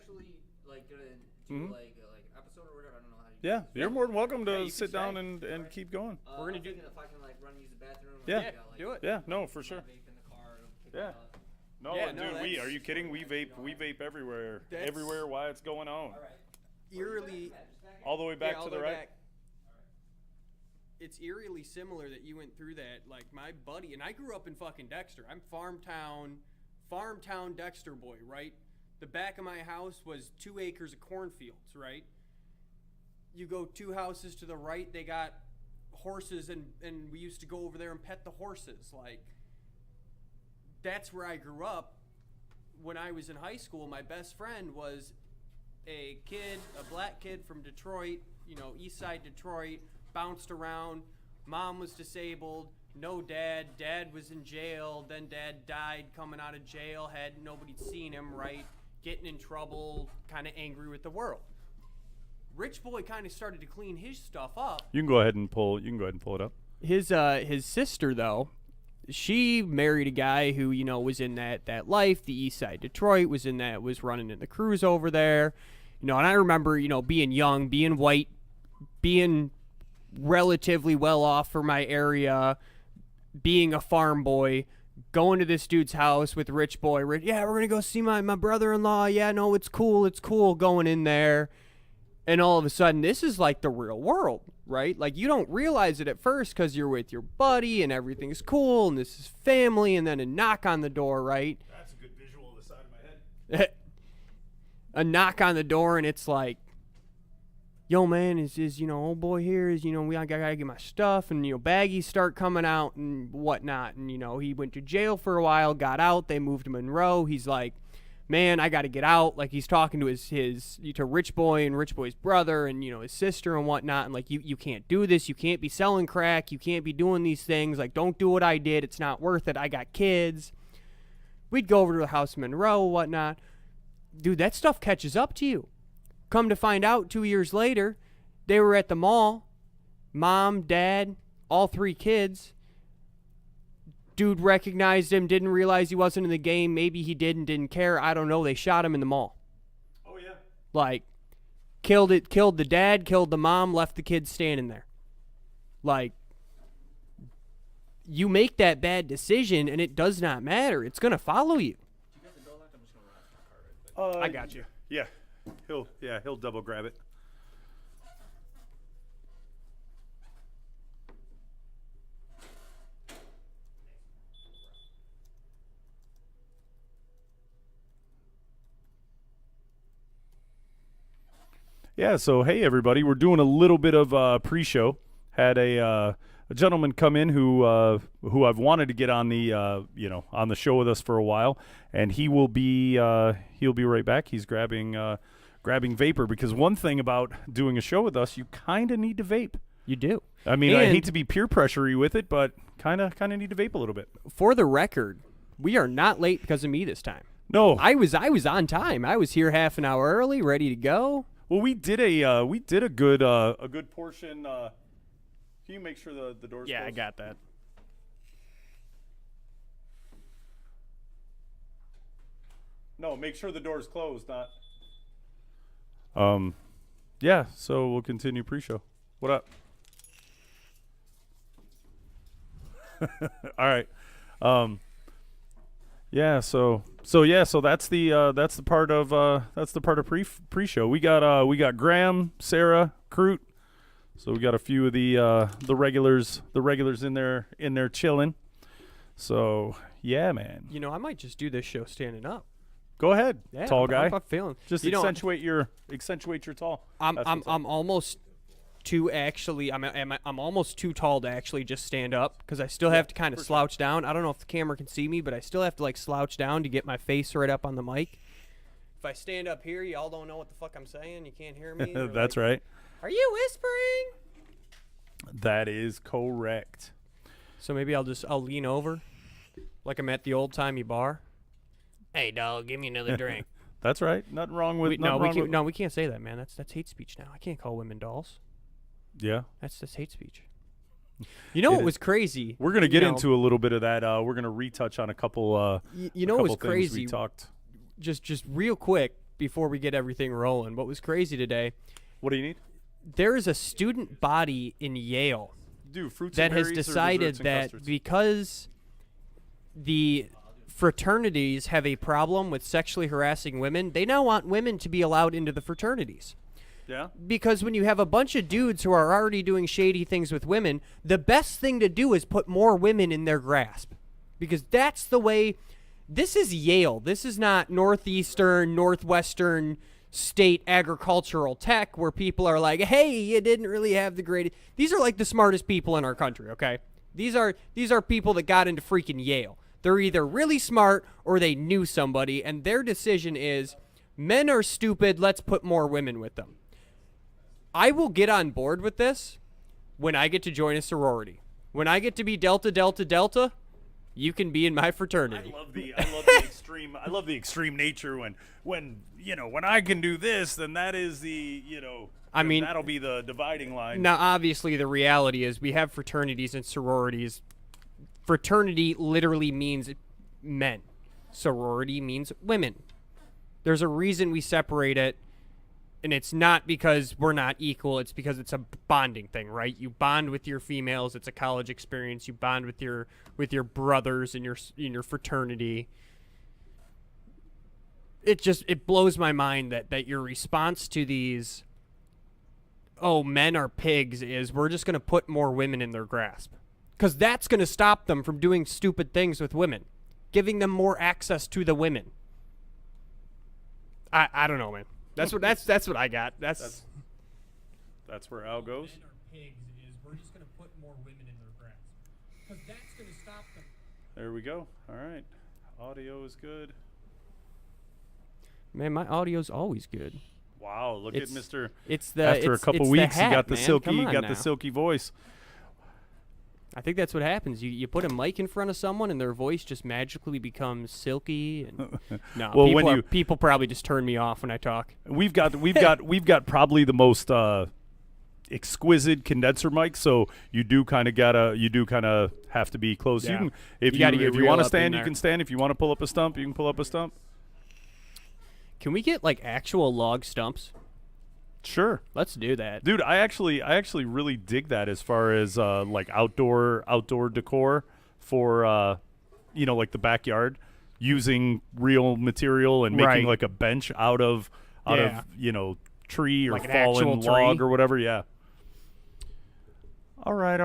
actually like gonna do like an episode or whatever? I don't know how you. Yeah, you're more than welcome to you sit can down stay. and keep going. We're gonna do. If I can like run use the bathroom. Yeah. Like, like, do it. Yeah, no, for sure. Vape in the car. Yeah. No, Yeah, dude, no, are you kidding? We vape everywhere. That's- Everywhere while it's going on. All right. Eerily. All the way back all to the the way right. back. It's eerily similar that you went through that. Like my buddy, and I grew up in fucking Dexter. I'm farmtown Dexter boy, right? The back of my house was 2 acres of cornfields, right? You go 2 houses to the right, they got horses, and we used to go over there and pet the horses. Like, that's where I grew up. When I was in high school, my best friend was a black kid from Detroit, east side Detroit, bounced around. Mom was disabled, no dad. Dad was in jail. Then dad died coming out of jail. Nobody'd seen him, right? Getting in trouble, kind of angry with the world. Rich boy kind of started to clean his stuff up. You can go ahead and pull it up. His sister, though, she married a guy who, was in that life, the east side Detroit, was running in the cruise over there. And I remember, being young, being white, being relatively well off for my area, being a farm boy, going to this dude's house with rich boy. Yeah, we're going to go see my brother-in-law. Yeah, no, it's cool. Going in there. And all of a sudden, this is like the real world, right? Like, you don't realize it at first because you're with your buddy and everything's cool and this is family, and then a knock on the door, right? That's a good visual of the side of my head. A knock on the door, and it's like, yo, man, is old boy here? I gotta get my stuff, and, baggies start coming out and whatnot. And, he went to jail for a while, got out, they moved to Monroe. He's like, man, I got to get out. Like, he's talking to to Rich Boy and Rich Boy's brother and, his sister and whatnot. And, like, you can't do this. You can't be selling crack. You can't be doing these things. Like, don't do what I did. It's not worth it. I got kids. We'd go over to the house in Monroe and whatnot. Dude, that stuff catches up to you. Come to find out 2 years later, they were at the mall. Mom, dad, all 3 kids. Dude recognized him, didn't realize he wasn't in the game. Maybe he didn't care. I don't know. They shot him in the mall. Oh, yeah. Like, killed the dad, killed the mom, left the kids standing there. Like, you make that bad decision, and it does not matter. It's going to follow you. I got you. Yeah. He'll double grab it. Yeah, so hey everybody, we're doing a little bit of pre-show. Had a gentleman come in who I've wanted to get on the on the show with us for a while, and he'll be right back. He's grabbing vapor, because one thing about doing a show with us, you kind of need to vape. You do. I mean, I hate to be peer pressure-y with it, but kind of need to vape a little bit. For the record, we are not late because of me this time. No, I was on time. I was here half an hour early, ready to go. well, we did a good portion. Can you make sure the door's Yeah, closed? I got that. No, make sure the door's closed, not. Yeah, so we'll continue pre-show. What up? All right. Yeah, so that's the part of pre-show. We got Graham, Sarah, Crute. So we got a few of the regulars in there chilling. So, yeah, man. I might just do this show standing up. Go ahead, Yeah, tall guy. I'm feeling. Just accentuate your tall. I'm almost too actually. I'm almost too tall to actually just stand up, because I still have to kind of slouch down. I don't know if the camera can see me, but I still have to slouch down to get my face right up on the mic. If I stand up here, y'all don't know what the fuck I'm saying. You can't hear me. That's right. Are you whispering? That is correct. So maybe I'll lean over, like I'm at the old timey bar. Hey dog, give me another drink. That's right. Nothing wrong with. We can't say that, man. That's hate speech now. I can't call women dolls. Yeah. That's hate speech. What was crazy? We're gonna get into a little bit of that. We're gonna retouch on a couple. What was crazy? We talked. Just real quick. before we get everything rolling. What was crazy today? What do you need? There is a student body in Yale Dude, fruits that and has berries or decided desserts and that custards? because the fraternities have a problem with sexually harassing women, they now want women to be allowed into the fraternities. Yeah? Because when you have a bunch of dudes who are already doing shady things with women, the best thing to do is put more women in their grasp. Because that's the way. This is Yale. This is not Northeastern, Northwestern State Agricultural Tech where people are like, hey, you didn't really have the greatest. These are like the smartest people in our country, okay? These are people that got into freaking Yale. They're either really smart or they knew somebody, and their decision is men are stupid, let's put more women with them. I will get on board with this when I get to join a sorority. When I get to be Delta, Delta, Delta, you can be in my fraternity. I love the extreme nature when I can do this, then that is the, I mean, that'll be the dividing line. Now, obviously, the reality is we have fraternities and sororities. Fraternity literally means men. Sorority means women. There's a reason we separate it, and it's not because we're not equal. It's because it's a bonding thing, right? You bond with your females. It's a college experience. You bond with your brothers in your fraternity. It blows my mind that your response to these, oh, men are pigs, is we're just going to put more women in their grasp. Because that's going to stop them from doing stupid things with women. Giving them more access to the women. I don't know, man. That's what I got. That's where Al goes. Men are pigs is we're just going to put more women in their grasp. Because that's going to stop them. There we go. All right. Audio is good. Man, my audio's always good. Wow, look at Mr. After a couple weeks, he got the silky voice. I think that's what happens. You put a mic in front of someone, and their voice just magically becomes silky. And no, well, people probably just turn me off when I talk. We've got probably the most exquisite condenser mic, so you do kind of have to be close. Yeah. If you want to stand, you can stand. If you want to pull up a stump, you can pull up a stump. Can we get like actual log stumps? Sure, let's do that, dude. I actually really dig that as far as like outdoor decor for like the backyard, using real material and making like a bench out of tree or like fallen log or whatever. Yeah. All right.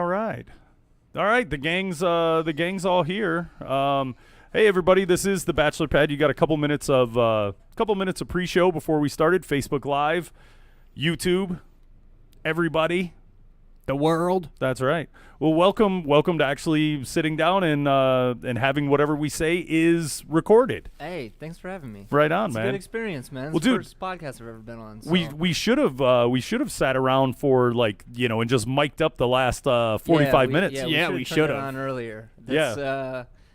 The gang's all here. Hey everybody, this is the Bachelor Pad. You got a couple minutes of pre-show before we started. Facebook Live, YouTube, everybody, the world. That's right. Well, welcome to actually sitting down and having whatever we say is recorded. Hey, thanks for having me. Right on, it's man. A good experience, man. It's well, the dude, first podcast I've ever been on. So. We should have sat around for and just mic'd up the last 45 minutes. We should have on earlier.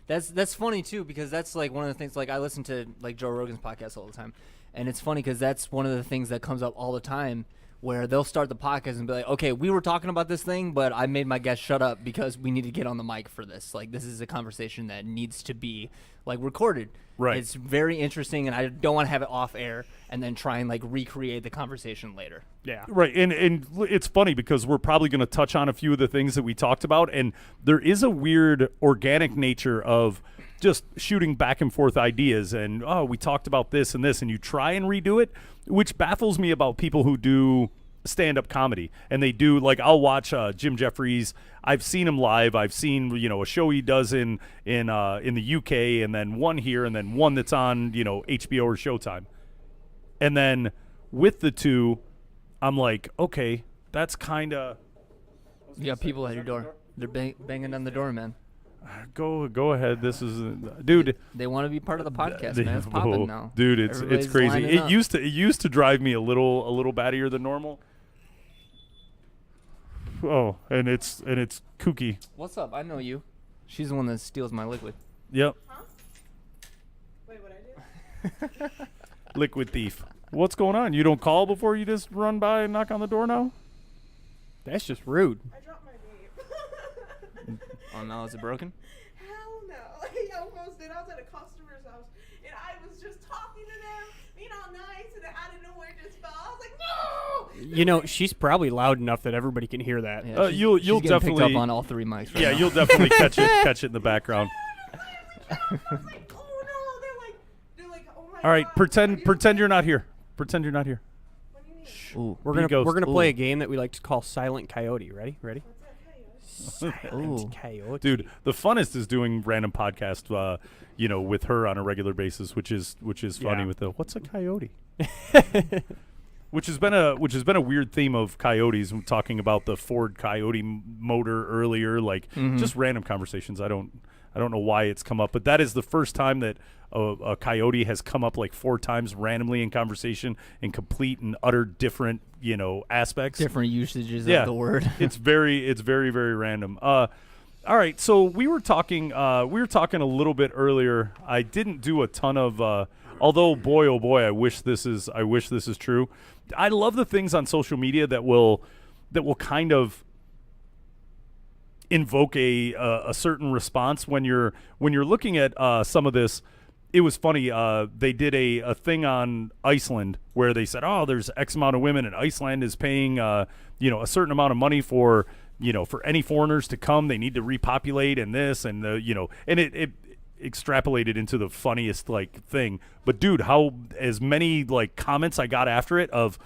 That's funny too, because that's like one of the things. Like I listen to like Joe Rogan's podcast all the time, and it's funny because that's one of the things that comes up all the time, where they'll start the podcast and be like, okay, we were talking about this thing, but I made my guest shut up because we need to get on the mic for this. Like, this is a conversation that needs to be, like, recorded. Right. It's very interesting, and I don't want to have it off air and then try and, like, recreate the conversation later. Yeah. Right, and it's funny because we're probably going to touch on a few of the things that we talked about, and there is a weird organic nature of just shooting back and forth ideas and, oh, we talked about this and this, and you try and redo it, which baffles me about people who do stand-up comedy. And they do, like, I'll watch Jim Jeffries. I've seen him live. I've seen, a show he does in the UK, and then one here, and then one that's on, HBO or Showtime. And then with the two, I'm like, okay, that's kind of... You got people at your door. They're banging on the door, man. Go ahead. This is dude. They want to be part of the podcast, man. It's popping now, dude. It's crazy. It used to drive me a little battier than normal. Oh, and it's kooky. What's up? I know you. She's the one that steals my liquid. Yep. Huh? Wait, what I did? Liquid thief. What's going on? You don't call before you just run by and knock on the door now? That's just rude. I dropped my vape. Oh no, is it broken? Hell no. I almost did. I was at a customer's house and I was just talking to them, being all nice, You know, she's probably loud enough that everybody can hear that. Yeah, you'll she's getting definitely picked up on all 3 mics. Right yeah, now. you'll definitely catch it in the background. Like, oh no, they're like, oh my All right, God, pretend you're not here. Pretend you're not here. What do you mean? Ooh. We're Be a gonna ghost. play Ooh. a game that we like to call Silent Coyote. Ready? What's that, Coyote? Silent Ooh. Coyote. Dude, the funnest is doing random podcast, with her on a regular basis, which is funny Yeah. with the what's a coyote? Which has been a weird theme of coyotes. We're talking about the Ford Coyote motor earlier, like just random conversations. I don't know why it's come up, but that is the first time that a coyote has come up like 4 times randomly in conversation in complete and utter different, aspects. Different usages Yeah. of the word. It's very, very random. All right, so we were talking a little bit earlier. I didn't do a ton of, although boy, oh boy, I wish this is true. I love the things on social media that will kind of invoke a certain response when you're looking at some of this. It was funny. They did a thing on Iceland where they said, "Oh, there's X amount of women, and Iceland is paying, a certain amount of money for any foreigners to come. They need to repopulate and this and and it extrapolated into the funniest thing. But dude, how as many comments I got after it of,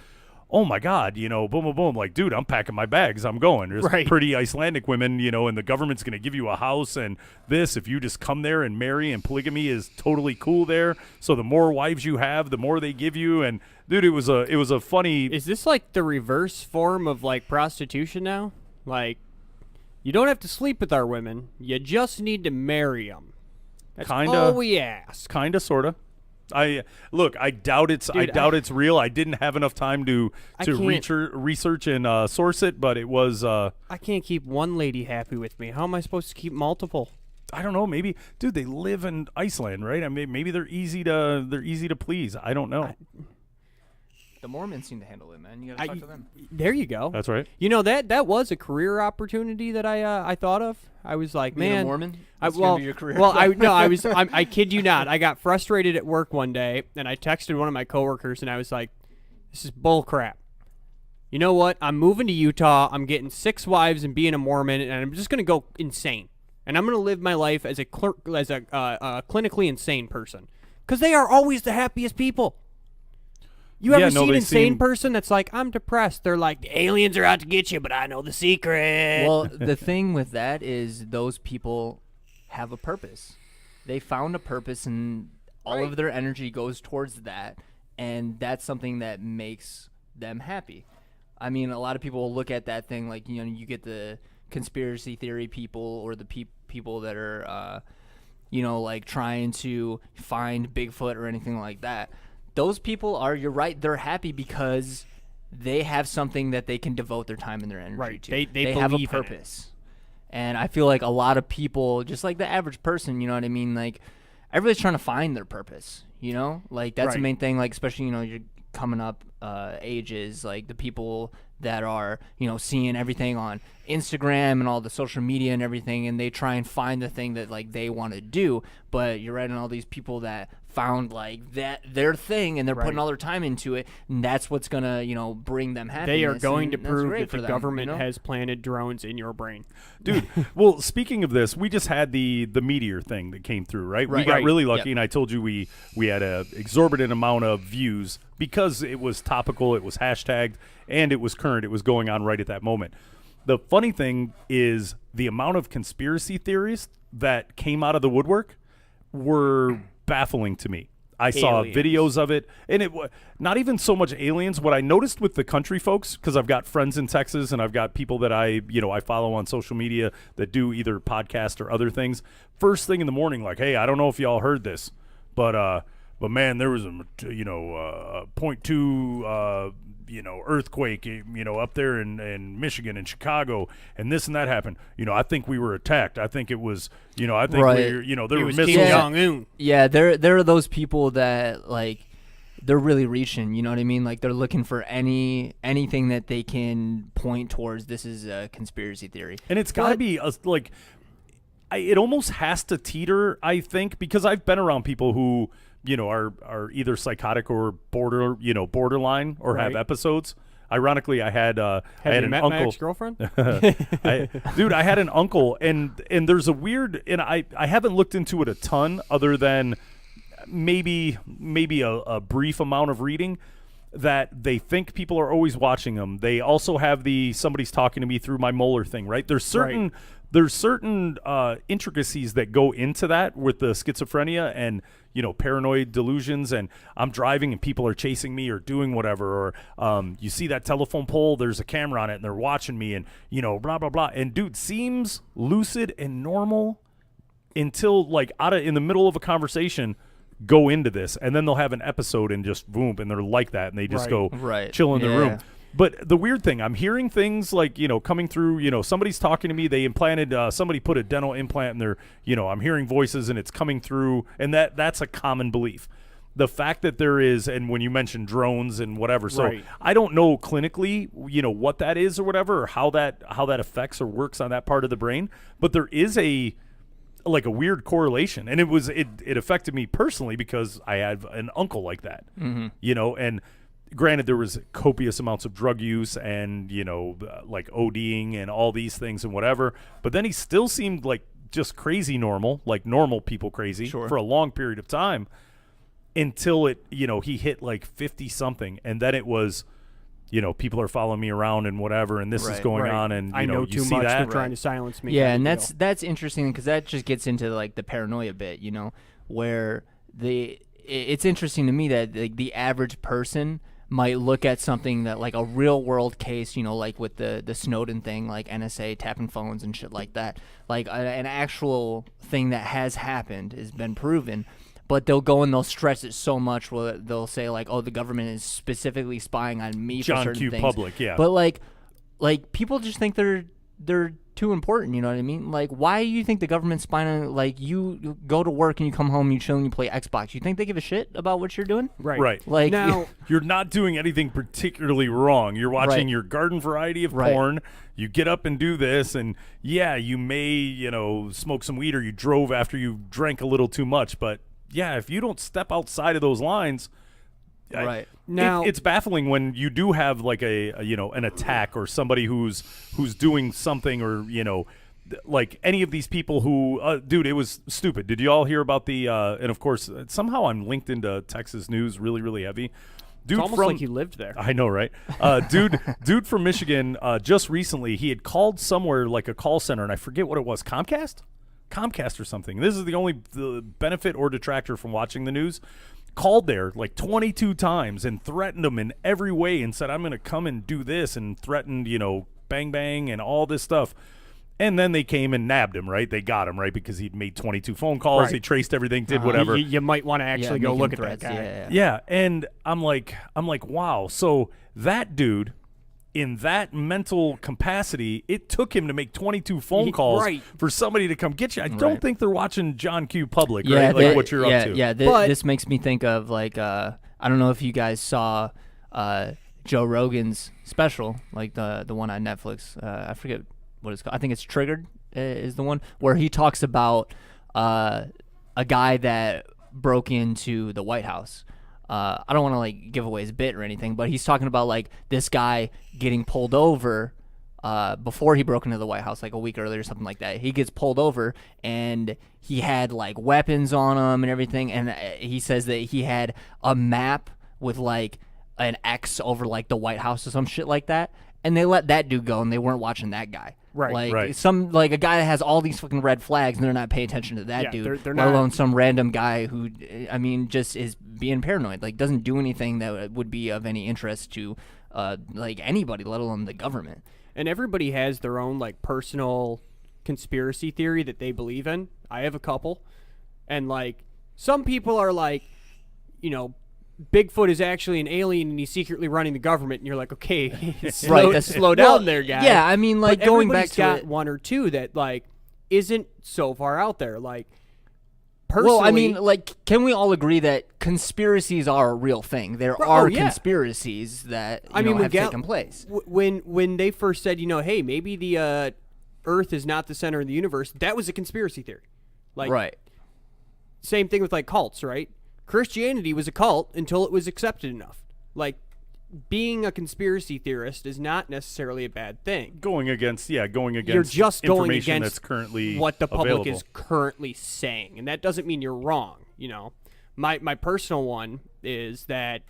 oh my God, boom, boom, boom. Like, dude, I'm packing my bags. I'm going. There's Right. pretty Icelandic women, and the government's going to give you a house and this if you just come there and marry, and polygamy is totally cool there. So the more wives you have, the more they give you. And dude, it was a funny. Is this like the reverse form of prostitution now? Like, you don't have to sleep with our women. You just need to marry them. That's all we ask. Kinda, sorta. I doubt it's Dude, I doubt it's real. I didn't have enough time to can't- research and source it, but it was I can't keep one lady happy with me. How am I supposed to keep multiple? I don't know, maybe dude, they live in Iceland, right? I mean, maybe they're easy to please. I don't know. The Mormons seem to handle it, man. You gotta talk to them. There you go. That's right. You know, that was a career opportunity that I thought of. I was like, Being a man, Mormon? I, That's gonna well, be your career. well, I kid you not. I got frustrated at work one day, and I texted one of my coworkers, and I was like, "This is bull crap. You know what? I'm moving to Utah. I'm getting 6 wives and being a Mormon, and I'm just gonna go insane. And I'm gonna live my life as a clinically insane person, because they are always the happiest people." You Yeah, ever no, see an they insane seem- person that's like, I'm depressed? They're like, the aliens are out to get you, but I know the secret. Well, the thing with that is those people have a purpose. They found a purpose, and all Right. of their energy goes towards that, and that's something that makes them happy. I mean, a lot of people will look at that thing like, you get the conspiracy theory people or the people that are, trying to find Bigfoot or anything like that. Those people are, you're right, they're happy because they have something that they can devote their time and their energy Right. to. They have a believe in it. purpose. And I feel like a lot of people, just like the average person, you know what I mean? Like, everybody's trying to find their purpose, Like, that's the Right. main thing, like, especially, you're coming up ages, like the people that are, seeing everything on Instagram and all the social media and everything, and they try and find the thing that, like, they want to do. But you're right on all these people that found, like, that their thing, and they're putting Right. all their time into it, and that's what's going to, bring them happiness. They are going to and that's prove great that for the them, government has planted drones in your brain. Dude, well, speaking of this, we just had the meteor thing that came through, right? We Right. got Right. really lucky, Yep. and I told you we had a exorbitant amount of views because it was topical, it was hashtagged, and it was current. It was going on right at that moment. The funny thing is the amount of conspiracy theories that came out of the woodwork were baffling to me. I saw Aliens. videos of it, and it was not even so much aliens. What I noticed with the country folks, because I've got friends in Texas and I've got people that I follow on social media that do either podcast or other things. First thing in the morning, like, hey, I don't know if y'all heard this, but man, there was a 0.2 earthquake, up there in Michigan and Chicago, and this and that happened. I think we were attacked. I think it was, I think Right. there It were was missiles. Kim Yeah. Jong-un. Yeah, there are those people that, like, they're really reaching, you know what I mean? Like, they're looking for anything that they can point towards. This is a conspiracy theory. And it's got to be it almost has to teeter, I think, because I've been around people who, are either psychotic or borderline or have Right. episodes. ironically, I had Have an you met my uncle. ex-girlfriend? Dude, I had an uncle, and there's a weird, and I haven't looked into it a ton, other than maybe a brief amount of reading, that they think people are always watching them. They also have somebody's talking to me through my molar thing, right? There's certain intricacies that go into that with the schizophrenia and, paranoid delusions, and I'm driving and people are chasing me or doing whatever, or you see that telephone pole, there's a camera on it and they're watching me, and, blah, blah, blah. And dude seems lucid and normal until like in the middle of a conversation go into this, and then they'll have an episode and just boom, and they're like that, and they just go chill in the room. But the weird thing, I'm hearing things like, coming through, somebody's talking to me, they implanted, somebody put a dental implant in their, I'm hearing voices and it's coming through, and that's a common belief. The fact that there is, and when you mentioned drones and whatever, so I don't know clinically, what that is or whatever, or how that affects or works on that part of the brain, but there is a weird correlation, and it affected me personally because I have an uncle like that, and granted, there was copious amounts of drug use and, like ODing and all these things and whatever. But then he still seemed like just crazy normal, like normal people crazy for a long period of time until he hit like 50 something. And then it was, people are following me around and whatever, and this is going on. And I know you too see much. that. They're trying to silence me. Yeah, and that's interesting because that just gets into like the paranoia bit, where it's interesting to me that the average person might look at something that like a real world case, like with the Snowden thing, like NSA tapping phones and shit like that, like an actual thing that has happened has been proven, but they'll go and they'll stress it so much where they'll say like, oh, the government is specifically spying on me for certain things. Public, yeah. But like people just think they're too important, you know what I mean? Like, why do you think the government's spying on, like, you go to work and you come home, you chill and you play Xbox? You think they give a shit about what you're doing? Right. Like, now, you're not doing anything particularly wrong. You're watching your garden variety of porn. You get up and do this, and yeah, you may, smoke some weed, or you drove after you drank a little too much. But yeah, if you don't step outside of those lines, now it's baffling when you do have like an attack or somebody who's doing something, or like any of these people who dude, it was stupid. Did you all hear about the and of course somehow I'm linked into Texas news really, really heavy. Dude, it's almost like you lived there. I know, right? Dude from Michigan, just recently he had called somewhere like a call center, and I forget what it was, Comcast or something. This is the only benefit or detractor from watching the news. Called there like 22 times and threatened them in every way and said, I'm going to come and do this, and threatened, bang, bang, and all this stuff. And then they came and nabbed him, right? They got him, right? Because he'd made 22 phone calls. He traced everything, did whatever. You might want to actually go look at that guy. Yeah. And I'm like, wow. So that dude, in that mental capacity, it took him to make 22 phone calls for somebody to come get you. I don't think they're watching John Q. Public, right? Like what you're up to. Yeah, this makes me think of like, I don't know if you guys saw Joe Rogan's special, like the one on Netflix. I forget what it's called. I think it's Triggered is the one where he talks about a guy that broke into the White House. I don't want to like give away his bit or anything, but he's talking about like this guy getting pulled over before he broke into the White House, like a week earlier or something like that. He gets pulled over and he had like weapons on him and everything, and he says that he had a map with like an X over like the White House or some shit like that, and they let that dude go and they weren't watching that guy. Like some like a guy that has all these fucking red flags and they're not paying attention to that dude. They're let alone some random guy who, I mean, just is being paranoid. Like doesn't do anything that would be of any interest to like anybody, let alone the government. And everybody has their own like personal conspiracy theory that they believe in. I have a couple, and like some people are like, Bigfoot is actually an alien and he's secretly running the government, and you're like, okay, slow down there, guy. Yeah, I mean, like but going back to got it, one or two that like isn't so far out there. Like, personally, well, I mean, like, can we all agree that conspiracies are a real thing? There are conspiracies that have taken place. When they first said, hey, maybe the Earth is not the center of the universe, that was a conspiracy theory. Like, same thing with like cults, right? Christianity was a cult until it was accepted enough. Like, being a conspiracy theorist is not necessarily a bad thing. Going against You're just going information against that's currently what the public available. is currently saying, and that doesn't mean you're wrong. You know, my personal one is that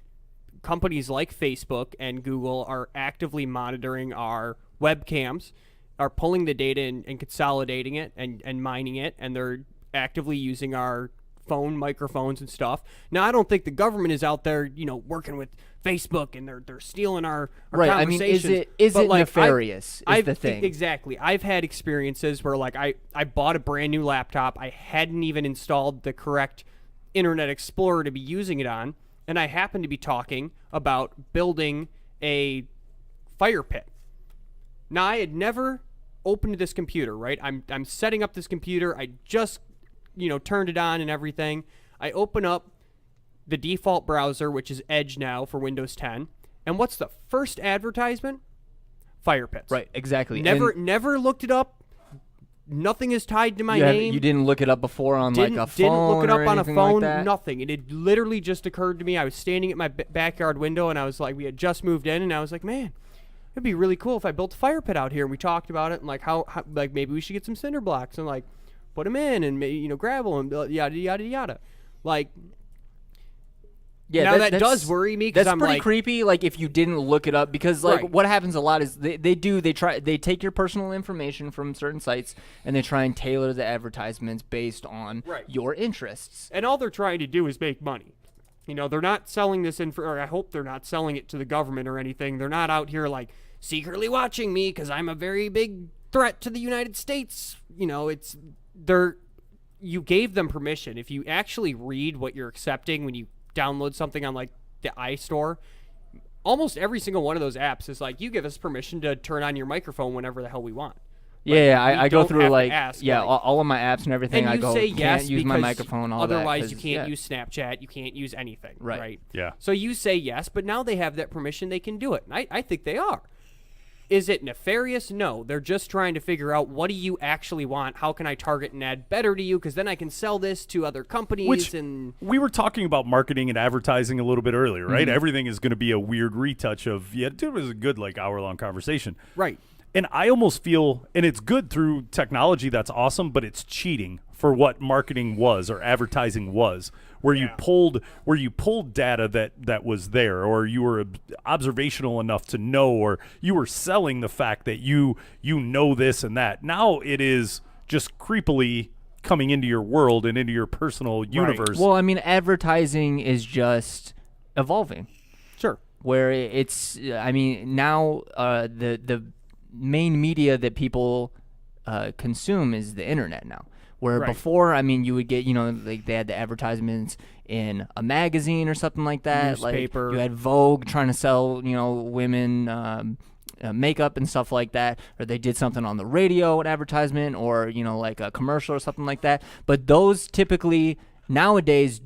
companies like Facebook and Google are actively monitoring our webcams, are pulling the data and consolidating it and mining it, and they're actively using our phone microphones and stuff. Now, I don't think the government is out there, you know, working with Facebook and they're stealing our Right. I mean, conversations. is But, it like, nefarious? Is the thing. Exactly. I've had experiences where, like, I bought a brand new laptop. I hadn't even installed the correct Internet Explorer to be using it on, and I happened to be talking about building a fire pit. Now, I had never opened this computer, right? I'm setting up this computer. I just, you know, turned it on and everything. I open up the default browser, which is Edge now for Windows 10. And what's the first advertisement? Fire pits. Right, exactly. Never looked it up. Nothing is tied to my you name. You didn't look it up before on like a phone. Didn't look it up or on a anything phone. Like that? Nothing. It had literally just occurred to me. I was standing at my backyard window, and I was like, we had just moved in, and I was like, man, it'd be really cool if I built a fire pit out here. And we talked about it, and like how like maybe we should get some cinder blocks and like put them in, and maybe, you know, gravel and yada yada yada. Like, yeah, now that does worry me because that's I'm pretty like, creepy. Like if you didn't look it up, because like Right. what happens a lot is they take your personal information from certain sites and they try and tailor the advertisements based on Right. your interests. and all they're trying to do is make money. You know, they're not selling this or I hope they're not selling it to the government or anything. They're not out here like secretly watching me because I'm a very big threat to the United States. You know, you gave them permission. If you actually read what you're accepting when you download something on like the iStore, almost every single one of those apps is like, you give us permission to turn on your microphone whenever the hell we want. Yeah, we I go don't through have to like ask, yeah, like- all of my apps and everything. And I you go say can't yes use my because microphone. All that, otherwise 'cause, you can't yeah. use Snapchat. You can't use anything. Right. Yeah. So you say yes, but now they have that permission. They can do it. And I think they are. Is it nefarious? No. They're just trying to figure out, what do you actually want? How can I target and add better to you? Because then I can sell this to other companies. Which and we were talking about marketing and advertising a little bit earlier, right? Mm-hmm. Everything is going to be a weird retouch of, it was a good like hour-long conversation. Right. And I almost feel, and it's good through technology, that's awesome, but it's cheating for what marketing was or advertising was, where you pulled data that was there, or you were observational enough to know, or you were selling the fact that you know this and that. Now it is just creepily coming into your world and into your personal universe. Well, I mean, advertising is just evolving. Sure. Where it's, I mean, now the main media that people consume is the internet now. Where Right. before, I mean, you would get, you know, like they had the advertisements in a magazine or something like that. Newspaper. Like you had Vogue trying to sell, you know, women makeup and stuff like that. Or they did something on the radio, an advertisement, or, you know, like a commercial or something like that. But those typically nowadays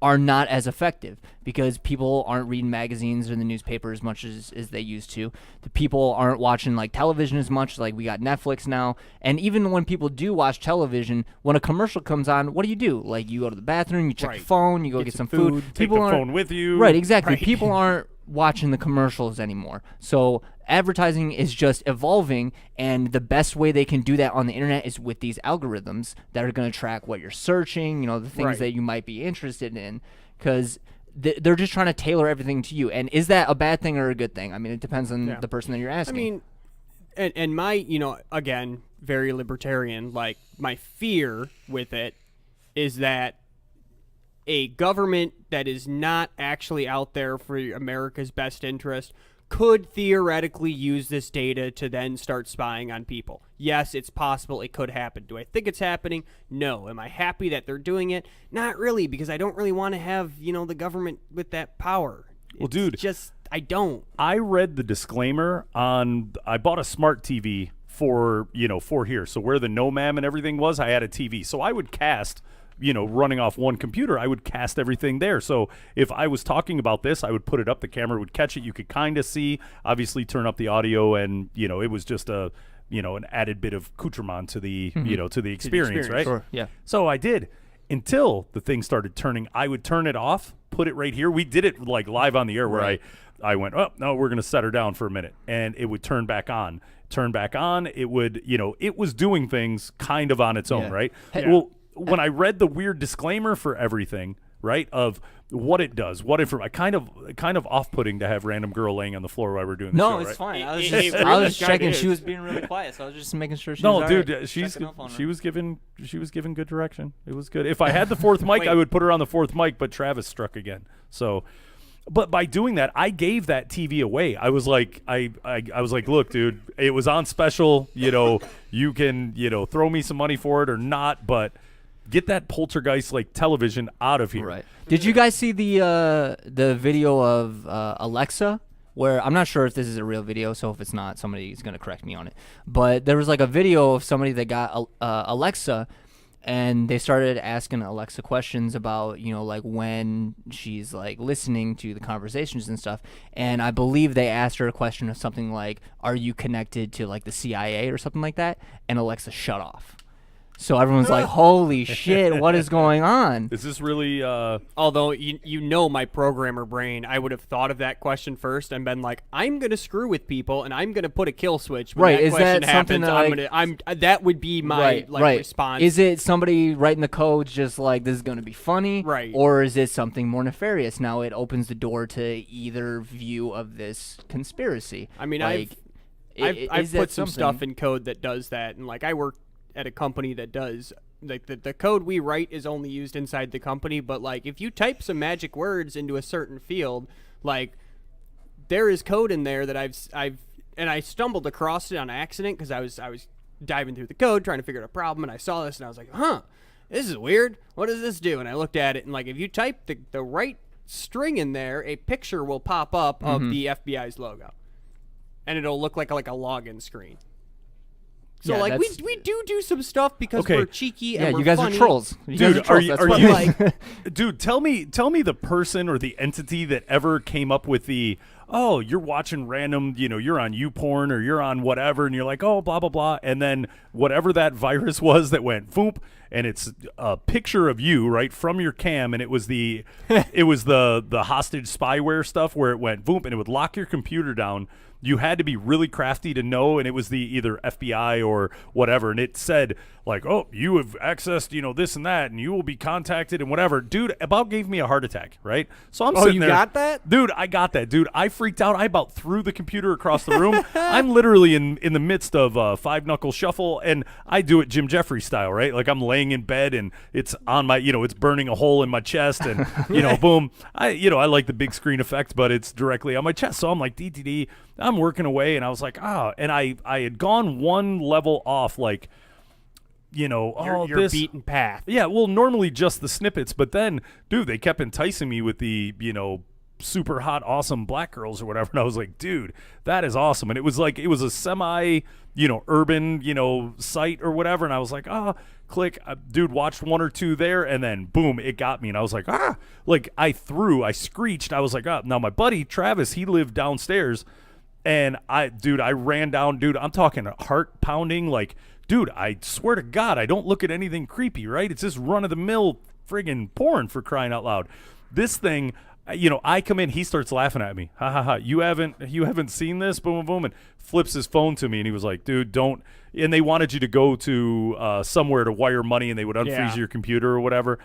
are not as effective because people aren't reading magazines or the newspaper as much as they used to. The people aren't watching like television as much. Like we got Netflix now. And even when people do watch television, when a commercial comes on, what do? Like you go to the bathroom, you check Right. your phone, you go get some food. Take the phone with you. Right, exactly. Right. People aren't watching the commercials anymore. So advertising is just evolving, and the best way they can do that on the internet is with these algorithms that are going to track what you're searching, you know, the things Right. that you might be interested in, because they're just trying to tailor everything to you. And is that a bad thing or a good thing? I mean, it depends on Yeah. the person that you're I asking. mean, and my, you know, again, very libertarian, like my fear with it is that a government that is not actually out there for America's best interest could theoretically use this data to then start spying on people. Yes, it's possible it could happen. Do I think it's happening? No. Am I happy that they're doing it? Not really, because I don't really want to have, you know, the government with that power. Well, It's dude, just I don't. I read the disclaimer I bought a smart TV for here. So where the No Ma'am and everything was, I had a TV. So I would cast, running off one computer, I would cast everything there. So if I was talking about this, I would put it up, the camera would catch it. You could kind of see, obviously turn up the audio, and, it was just an added bit of accoutrement to the, to the experience, right? Sure, yeah. So I did, until the thing started turning. I would turn it off, put it right here. We did it like live on the air, where Right. I went, oh, no, we're going to set her down for a minute. And it would turn back on. It would, it was doing things kind of on its own, right? Yeah. Well, when I read the weird disclaimer for everything, right, of what it does, kind of off-putting to have random girl laying on the floor while we're doing the show, it's right? fine. I was It just really I was kinda checking. is. She was being really quiet, so I was just making sure she No, was dude, all right. she Checking up on her. was giving good direction. It was good. If I had the fourth mic, I would put her on the fourth mic, but Travis struck again. So, but by doing that, I gave that TV away. I was like, I was like, look, dude, it was on special. You can throw me some money for it or not, but get that poltergeist like television out of here. Right. Did you guys see the video of Alexa? Where I'm not sure if this is a real video, so if it's not, somebody's gonna correct me on it. But there was like a video of somebody that got Alexa, and they started asking Alexa questions about like when she's like listening to the conversations and stuff. And I believe they asked her a question of something like, "Are you connected to like the CIA or something like that?" And Alexa shut off. So everyone's like, holy shit, what is going on? Is this really Although my programmer brain, I would have thought of that question first and been like, I'm gonna screw with people and I'm gonna put a kill switch. When Right, that is question that something happens, that, that would be my right. response. Is it somebody writing the codes just like, this is going to be funny? Right. Or is it something more nefarious? Now it opens the door to either view of this conspiracy. I mean, like, I've is that put some something- stuff in code that does that, and like I work at a company that does like the code we write is only used inside the company, but like if you type some magic words into a certain field, like there is code in there that I stumbled across it on accident because I was diving through the code trying to figure out a problem, and I saw this and I was like, this is weird. What does this do? And I looked at it, and like if you type the right string in there, a picture will pop up of the FBI's logo, and it'll look like a login screen. So Yeah, like that's- we do some stuff because Okay. we're cheeky Yeah, and we're you guys funny. are trolls. You guys Dude, are trolls. are That's you- what are like. Dude, tell me the person or the entity that ever came up with the, oh, you're watching random, you're on YouPorn or you're on whatever, and you're like, oh, blah, blah, blah. And then whatever that virus was that went foop, and it's a picture of you, right, from your cam, and it was the hostage spyware stuff where it went boom, and it would lock your computer down. You had to be really crafty to know, and it was the either FBI or whatever, and it said like, oh, you have accessed, this and that, and you will be contacted and whatever. Dude, about gave me a heart attack, right? So I'm sitting you there. got that? Dude, I got that. Dude, I freaked out. I about threw the computer across the room. I'm literally in the midst of a five-knuckle shuffle, and I do it Jim Jeffries style, right? Like I'm laying in bed, and it's on my, it's burning a hole in my chest, and, boom. I like the big screen effect, but it's directly on my chest. So I'm like, DTD. I'm working away, and I was like, and I had gone one level off, like, Your this beaten path. yeah, well, normally just the snippets, but then, dude, they kept enticing me with the, super hot, awesome black girls or whatever, and I was like, dude, that is awesome. And it was a semi, urban, site or whatever, and I was like, click, dude, watched one or two there, and then, boom, it got me, and I was like, like, I screeched, I was like, now my buddy, Travis, he lived downstairs, and I ran down, dude, I'm talking heart pounding, like, dude, I swear to God, I don't look at anything creepy, right? It's just run-of-the-mill friggin' porn, for crying out loud. This thing, I come in, he starts laughing at me. Ha ha ha, you haven't seen this? Boom, boom, boom, and flips his phone to me, and he was like, dude, don't, and they wanted you to go to somewhere to wire money, and they would unfreeze your computer or whatever.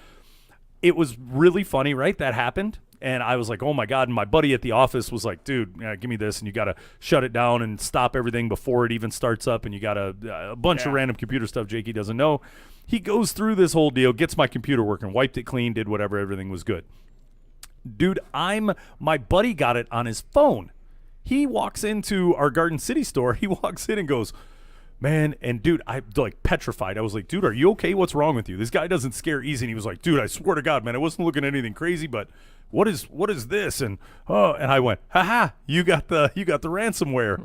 It was really funny, right? That happened. And I was like, oh, my God. And my buddy at the office was like, dude, give me this. And you got to shut it down and stop everything before it even starts up. And you got a bunch of random computer stuff Jakey doesn't know. He goes through this whole deal, gets my computer working, wiped it clean, did whatever. Everything was good. Dude, my buddy got it on his phone. He walks into our Garden City store. He walks in and goes, man, and dude, I'm like petrified. I was like, dude, are you okay? What's wrong with you? This guy doesn't scare easy. And he was like, dude, I swear to God, man, I wasn't looking at anything crazy, but what is this? And and I went, haha, you got the ransomware.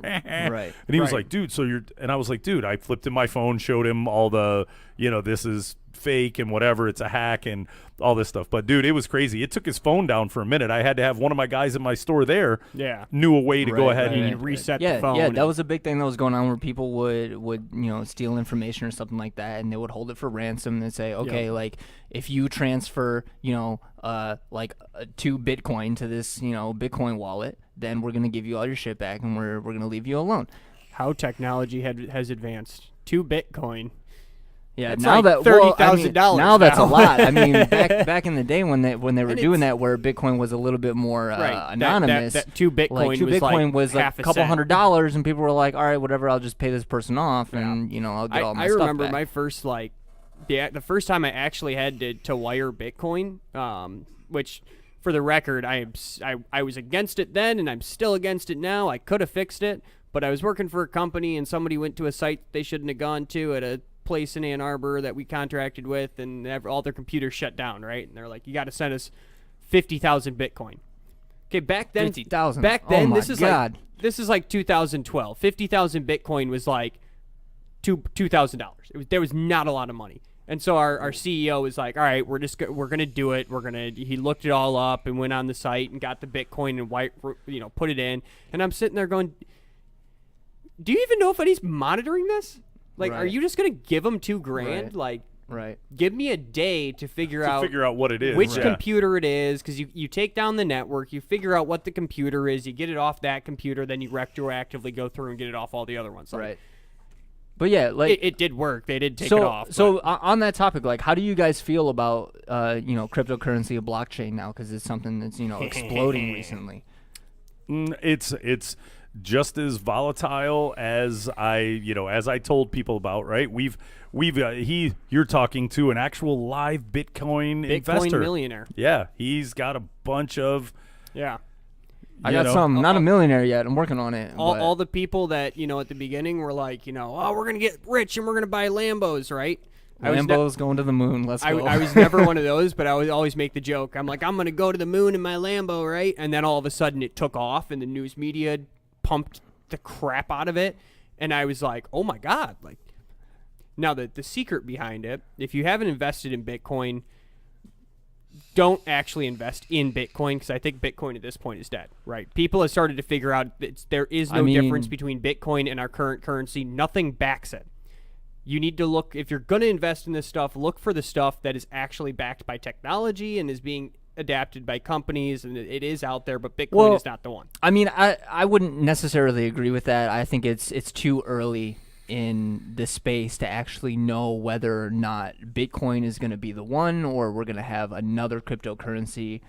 Right. And he was like, dude, and I was like, dude, I flipped him my phone, showed him all the, this is fake and whatever, it's a hack and all this stuff. But dude, it was crazy. It took his phone down for a minute. I had to have one of my guys in my store there knew a way to go ahead and reset the phone. Yeah, that was a big thing that was going on where people would steal information or something like that, and they would hold it for ransom and say, okay, like if you transfer like 2 Bitcoin to this Bitcoin wallet, then we're gonna give you all your shit back, and we're gonna leave you alone. How technology has advanced. 2 Bitcoin. Yeah, That's now like that well, $30,000 now that's a now. lot. I mean, back in the day when they were And doing it's- that, where Bitcoin was a little bit more anonymous. That 2 Bitcoin like 2 was Bitcoin like was like half a couple cent. $100, and people were like, "All right, whatever, I'll just pay this person off, and I'll get all my I stuff remember back." my first the first time I actually had to wire Bitcoin, which for the record I was against it then, and I'm still against it now. I could have fixed it, but I was working for a company, and somebody went to a site they shouldn't have gone to at a place in Ann Arbor that we contracted with, and all their computers shut down, right? And they're like, you got to send us 50,000 Bitcoin. Okay, back then, 50,000. Back then, Oh my this is God. like 2012. 50,000 Bitcoin was like $2,000. There was not a lot of money. And so our CEO was like, all right, we're gonna do it. He looked it all up and went on the site and got the Bitcoin and put it in. And I'm sitting there going, do you even know if anybody's monitoring this? Like, Right. are you just gonna give them $2,000? Right. Like, Right. give me a day to figure out what it is. which yeah. computer it is, because you take down the network, you figure out what the computer is, you get it off that computer, then you retroactively go through and get it off all the other ones. Like, Right. But yeah, like it did work. They did take so it off. so on that topic, like, how do you guys feel about cryptocurrency or blockchain now? Because it's something that's exploding recently. It's just as volatile as I told people about, right? You're talking to an actual live Bitcoin investor. millionaire. Yeah, he's got a bunch of Yeah. I got some. Not a millionaire yet. I'm working on it. but- All the people that, at the beginning were like, oh, we're going to get rich and we're going to buy Lambos, right? Lambo's going to the moon. Let's go. I was never one of those, but I would always make the joke. I'm like, I'm going to go to the moon in my Lambo, right? And then all of a sudden it took off and the news media pumped the crap out of it. And I was like, oh my God. Like, now the secret behind it, if you haven't invested in Bitcoin, don't actually invest in Bitcoin, because I think Bitcoin at this point is dead, right? People have started to figure out that there is no difference between Bitcoin and our current currency. Nothing backs it. You need to look, if you're going to invest in this stuff, look for the stuff that is actually backed by technology and is being adapted by companies, and it is out there, but Bitcoin is not the one. I mean, I wouldn't necessarily agree with that. I think it's too early in the space to actually know whether or not Bitcoin is going to be the one, or we're going to have another cryptocurrency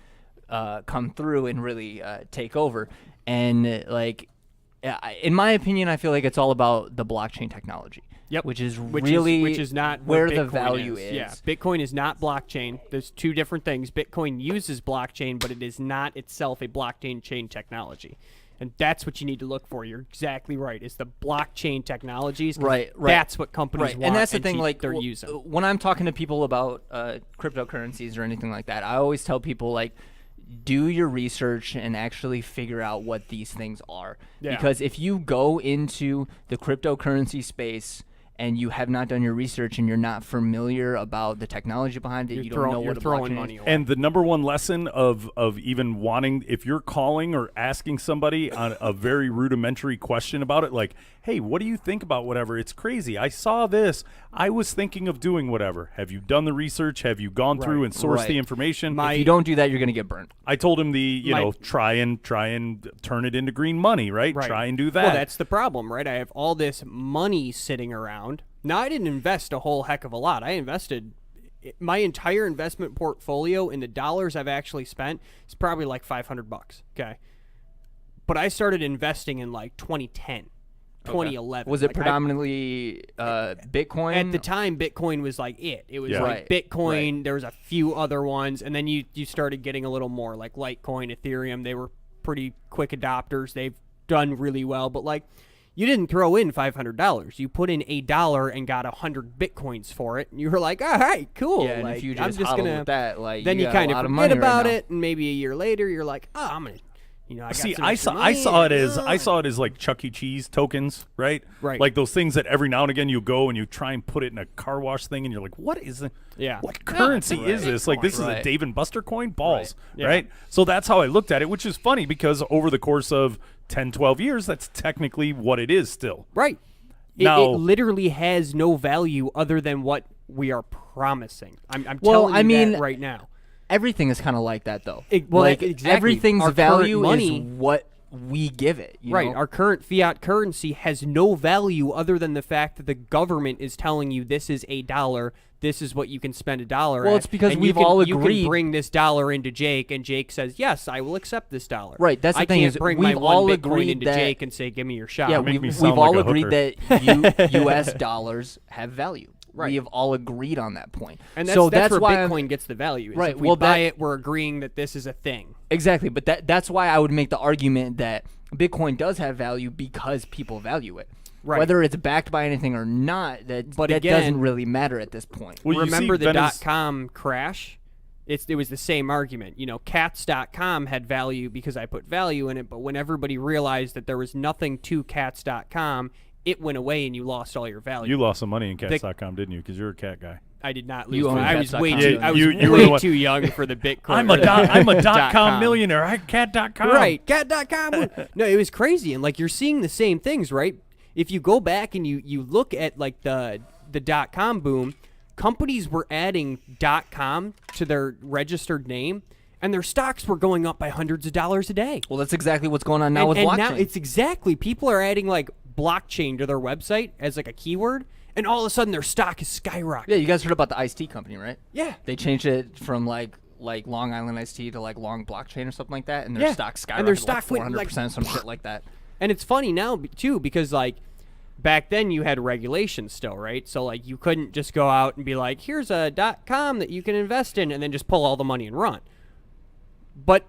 come through and really take over. And in my opinion, I feel like it's all about the blockchain technology. Yep. Which is not where Bitcoin the value is. Yeah, Bitcoin is not blockchain. There's two different things. Bitcoin uses blockchain, but it is not itself a blockchain chain technology. And that's what you need to look for. You're exactly right. It's the blockchain technologies. Right. That's what companies want. And that's the thing. Like, they're using. When I'm talking to people about cryptocurrencies or anything like that, I always tell people, like, do your research and actually figure out what these things are. Yeah. Because if you go into the cryptocurrency space and you have not done your research and you're not familiar about the technology behind it, you don't know what throwing blockchain money is. away. And the number one lesson of even wanting, if you're calling or asking somebody on a very rudimentary question about it, like, hey, what do you think about whatever? It's crazy. I saw this. I was thinking of doing whatever. Have you done the research? Have you gone through and sourced the information? If you don't do that, you're going to get burnt. I told him try and turn it into green money, right? Try and do that. Well, that's the problem, right? I have all this money sitting around. Now, I didn't invest a whole heck of a lot. I invested my entire investment portfolio in the dollars I've actually spent is probably like $500. Okay. But I started investing in like 2010, 2011. Was it predominantly Bitcoin? At the time, Bitcoin was like it. It was like Right. Bitcoin. Right. There was a few other ones. And then you started getting a little more like Litecoin, Ethereum. They were pretty quick adopters. They've done really well. But like, you didn't throw in $500. You put in $1 and got 100 Bitcoins for it. And you were like, all right, cool. Yeah, and like, if you I'm just just hodl gonna. with that, like, Then you got kind a of lot forget money right about now. it, and maybe a year later, you're like, oh, I'm gonna. I got See, some I extra saw money. I saw it as like Chuck E. Cheese tokens, right? Right. Like those things that every now and again you go and you try and put it in a car wash thing, and you're like, what is it? Yeah. What currency Right. is this? Like, this is a Right. Dave and Buster coin? Balls, Yeah. right? So that's how I looked at it, which is funny because over the course of 10, 12 years, that's technically what it is still. Right. Now- It literally has no value other than what we are promising. I'm Well, telling I you mean, that right now. Everything is kind of like that, though. Well, like exactly. everything's Our current value money- is we give it. You Right. know? Our current fiat currency has no value other than the fact that the government is telling you this is $1. This is what you can spend $1 Well, at. it's because and we've you can, all You agreed- can bring this dollar into Jake, and Jake says, yes, I will accept this dollar. Right, that's the I thing can't is bring my we've one all Bitcoin agreed into that- Jake and say, give me your shot. Yeah, Make me we've sound all like a agreed hooker. that U.S. dollars have value. Right. We have all agreed on that point. And that's, so that's where why Bitcoin gets the value. Is Right, If we well, buy that- it, we're agreeing that this is a thing. Exactly, but that's why I would make the argument that Bitcoin does have value because people value it. Right. Whether it's backed by anything or not, that But doesn't again- really matter at this point. Well, you Remember see the Venice- .com crash? It was the same argument. You know, cats.com had value because I put value in it, but when everybody realized that there was nothing to cats.com, it went away and you lost all your value. You lost some money in cats.com, didn't you? Because you're a cat guy. I did not lose. You own I was cats.com. way Yeah, too. I was you were way the one- too young for the Bitcoin. I'm or a the .com millionaire. I cat.com. Right, cat.com. No, it was crazy, and like you're seeing the same things, right? If you go back and you look at like the .com boom, companies were adding .com to their registered name, and their stocks were going up by hundreds of dollars a day. Well, that's exactly what's going on now with and blockchain. now it's exactly people are adding like blockchain to their website as like a keyword, and all of a sudden their stock is skyrocketing. Yeah, you guys heard about the iced tea company, right? Yeah. They changed it from like Long Island iced tea to like Long Blockchain or something like that, and their Yeah. stock skyrocketed And their stock like went, like, 400%, some shit like that. And it's funny now too because like back then you had regulations still, right? So like you couldn't just go out and be like, here's a .com that you can invest in and then just pull all the money and run. But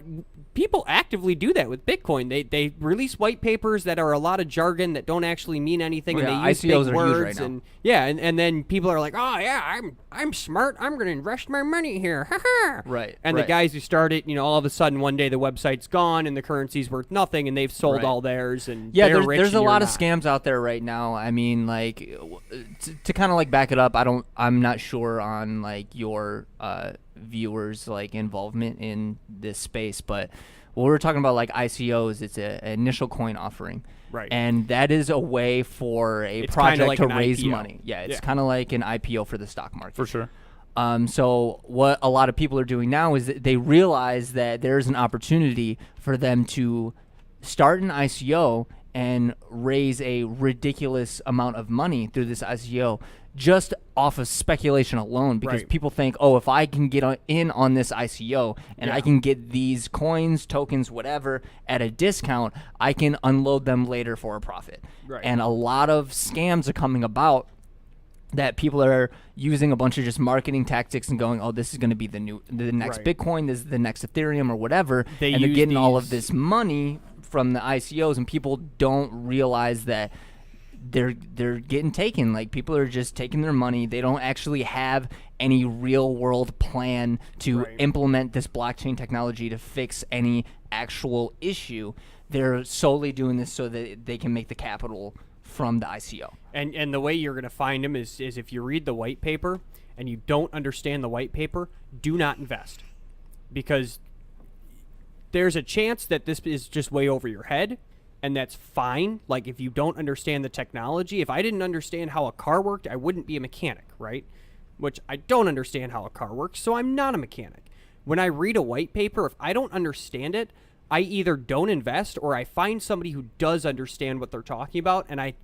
people actively do that with Bitcoin. They release white papers that are a lot of jargon that don't actually mean anything, and Yeah, they use ICOs big are huge words. right now. And yeah, and then people are like, oh yeah, I'm smart. I'm going to invest my money here. Right, And right. the guys who started, all of a sudden one day the website's gone and the currency's worth nothing, and they've sold Right. all theirs. And Yeah, they're rich there's a and you're lot of not. scams out there right now. I mean, like to kind of like back it up, I'm not sure on like your viewers like involvement in this space, but when we're talking about like ICOs, it's an initial coin offering. Right. And that is a way for a It's kinda project like to an raise IPO. money. Yeah, it's Yeah. kind of like an IPO for the stock market. For sure. So what a lot of people are doing now is that they realize that there's an opportunity for them to start an ICO and raise a ridiculous amount of money through this ICO just off of speculation alone, because Right. people think, oh, if I can get in on this ICO and I Yeah. can get these coins, tokens, whatever, at a discount, I can unload them later for a profit. Right. And a lot of scams are coming about that people are using a bunch of just marketing tactics and going, oh, this is going to be the next Right. Bitcoin, this is the next Ethereum or whatever, They and they're use getting all of these- this money from the ICOs, and people don't realize that they're getting taken. Like, people are just taking their money. They don't actually have any real world plan to Right. implement this blockchain technology to fix any actual issue. They're solely doing this so that they can make the capital from the ICO. And the way you're going to find them is if you read the white paper and you don't understand the white paper, do not invest. Because there's a chance that this is just way over your head, and that's fine. Like, if you don't understand the technology, if I didn't understand how a car worked, I wouldn't be a mechanic, right? Which I don't understand how a car works, so I'm not a mechanic. When I read a white paper, if I don't understand it, I either don't invest or I find somebody who does understand what they're talking about, and I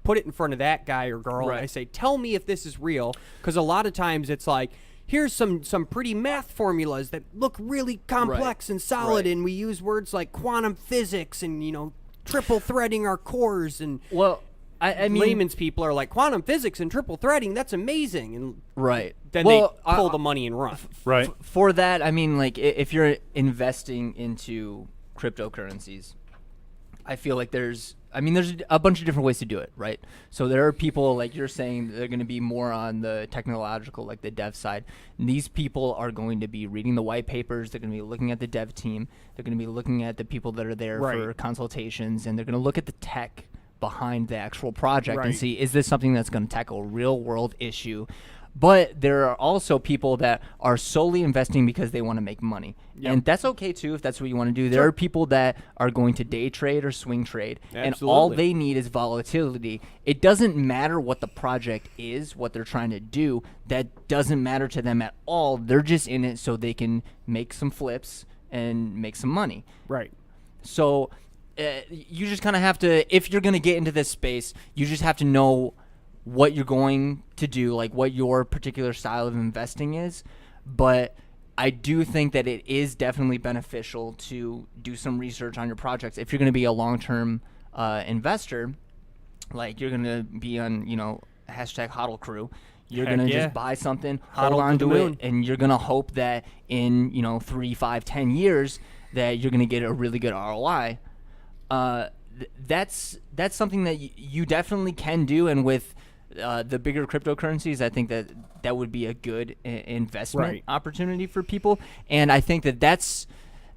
put it in front of that guy or girl, and I say, tell me if this is real, because a lot of times it's like, here's some pretty math formulas that look really complex and solid, and we use words like quantum physics and, triple threading our cores, and Well, I mean, layman's people are like, quantum physics and triple threading, that's amazing, and right. then Well, they pull the money and run. Right. For that, I mean, like, if you're investing into cryptocurrencies, I feel like there's a bunch of different ways to do it, right? So there are people, like you're saying, they're going to be more on the technological, like the dev side. And these people are going to be reading the white papers. They're going to be looking at the dev team. They're going to be looking at the people that are there for Right. consultations, and they're going to look at the tech behind the actual project and Right. see, is this something that's going to tackle a real world issue? But there are also people that are solely investing because they want to make money. And that's okay too if that's what you want to do. There are people that are going to day trade or swing trade. And all Absolutely. they need is volatility. It doesn't matter what the project is, what they're trying to do. That doesn't matter to them at all. They're just in it so they can make some flips and make some money. Right. So you just kind of have to, if you're going to get into this space, you just have to know what you're going to do, like what your particular style of investing is. But I do think that it is definitely beneficial to do some research on your projects. If you're going to be a long-term investor, like you're going to be on, hashtag HODL crew, you're going to just buy something, hold on to it, and you're going to hope that in, 3, 5, 10 years that you're going to get a really good ROI. That's something that you definitely can do, and with the bigger cryptocurrencies, I think that would be a good investment opportunity for people. And I think that's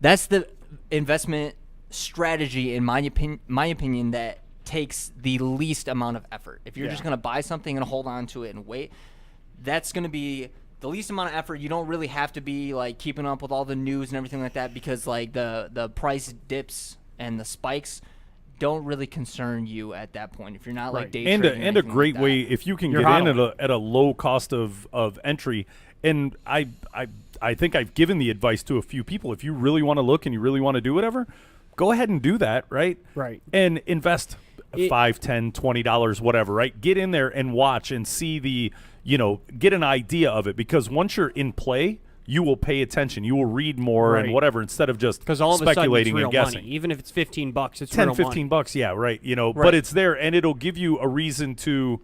the investment strategy, in my opinion, that takes the least amount of effort. If you're just going to buy something and hold on to it and wait, that's going to be the least amount of effort. You don't really have to be like keeping up with all the news and everything like that, because like the price dips and the spikes don't really concern you at that point if you're not like day trading. And a great way, if you can get in at a low cost of entry. And I think I've given the advice to a few people. If you really want to look and you really want to do whatever, go ahead and do that, right? Right. And invest $5, $10, $20, whatever, right? Get in there and watch and see get an idea of it, because once you're in play, you will pay attention. You will read more and whatever, instead of just speculating and guessing. Money. Even if it's $15, it's 10, real $15 money. Yeah, right. But it's there, and it'll give you a reason to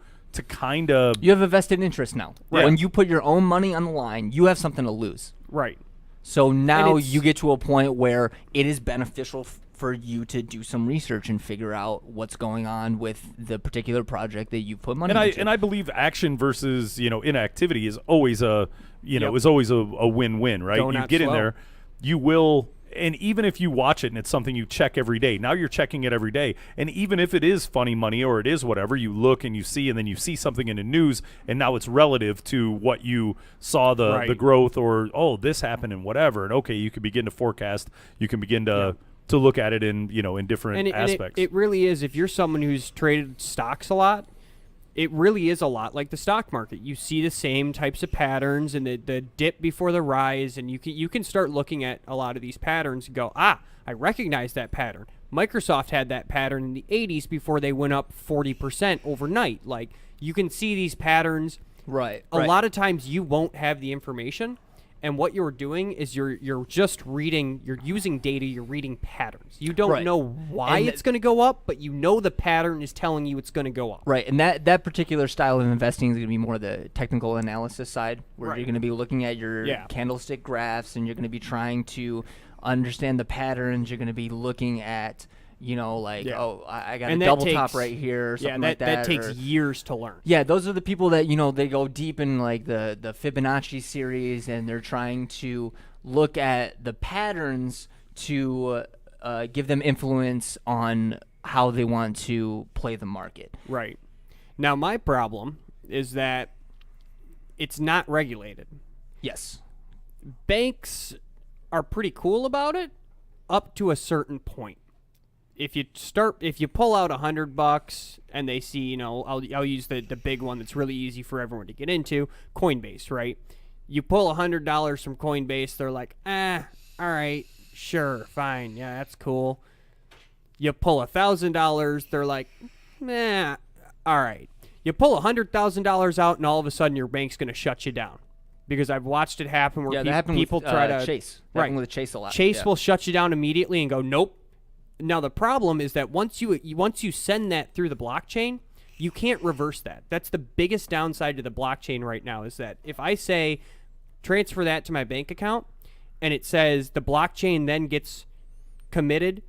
kind of. You have a vested interest now. Right. When you put your own money on the line, you have something to lose. Right. So now you get to a point where it is beneficial for you to do some research and figure out what's going on with the particular project that you put money into. And I believe action versus inactivity is always a win-win, right? You get in there, you will. And even if you watch it and it's something you check every day, now you're checking it every day. And even if it is funny money or it is whatever, you look and you see, and then you see something in the news, and now it's relative to what you saw the growth, or, this happened and whatever. And okay, you can begin to forecast. You can begin to look at it in different aspects. And it really is, if you're someone who's traded stocks a lot, it really is a lot like the stock market. You see the same types of patterns and the dip before the rise, and you can start looking at a lot of these patterns and go, I recognize that pattern. Microsoft had that pattern in the 80s before they went up 40% overnight. Like, you can see these patterns. Right. A lot of times you won't have the information, and what you're doing is you're just reading, you're using data, you're reading patterns. You don't know why it's going to go up, but the pattern is telling you it's going to go up. Right, and that particular style of investing is going to be more the technical analysis side, where you're going to be looking at your candlestick graphs, and you're going to be trying to understand the patterns. You're going to be looking at I got a double top right here or something like that. That takes years to learn. Yeah, those are the people that, they go deep in like the Fibonacci series, and they're trying to look at the patterns to give them influence on how they want to play the market. Right. Now, my problem is that it's not regulated. Yes. Banks are pretty cool about it up to a certain point. If you pull out $100 and they see, I'll use the big one that's really easy for everyone to get into, Coinbase, right? You pull $100 from Coinbase, they're like, all right, sure, fine, yeah, that's cool. You pull $1,000, they're like, all right. You pull $100,000 out, and all of a sudden your bank's going to shut you down. Because I've watched it happen where people try to Chase. That happened with Chase a lot. Chase will shut you down immediately and go, nope. Now, the problem is that once you send that through the blockchain, you can't reverse that. That's the biggest downside to the blockchain right now, is that if I say transfer that to my bank account, and it says the blockchain then gets committed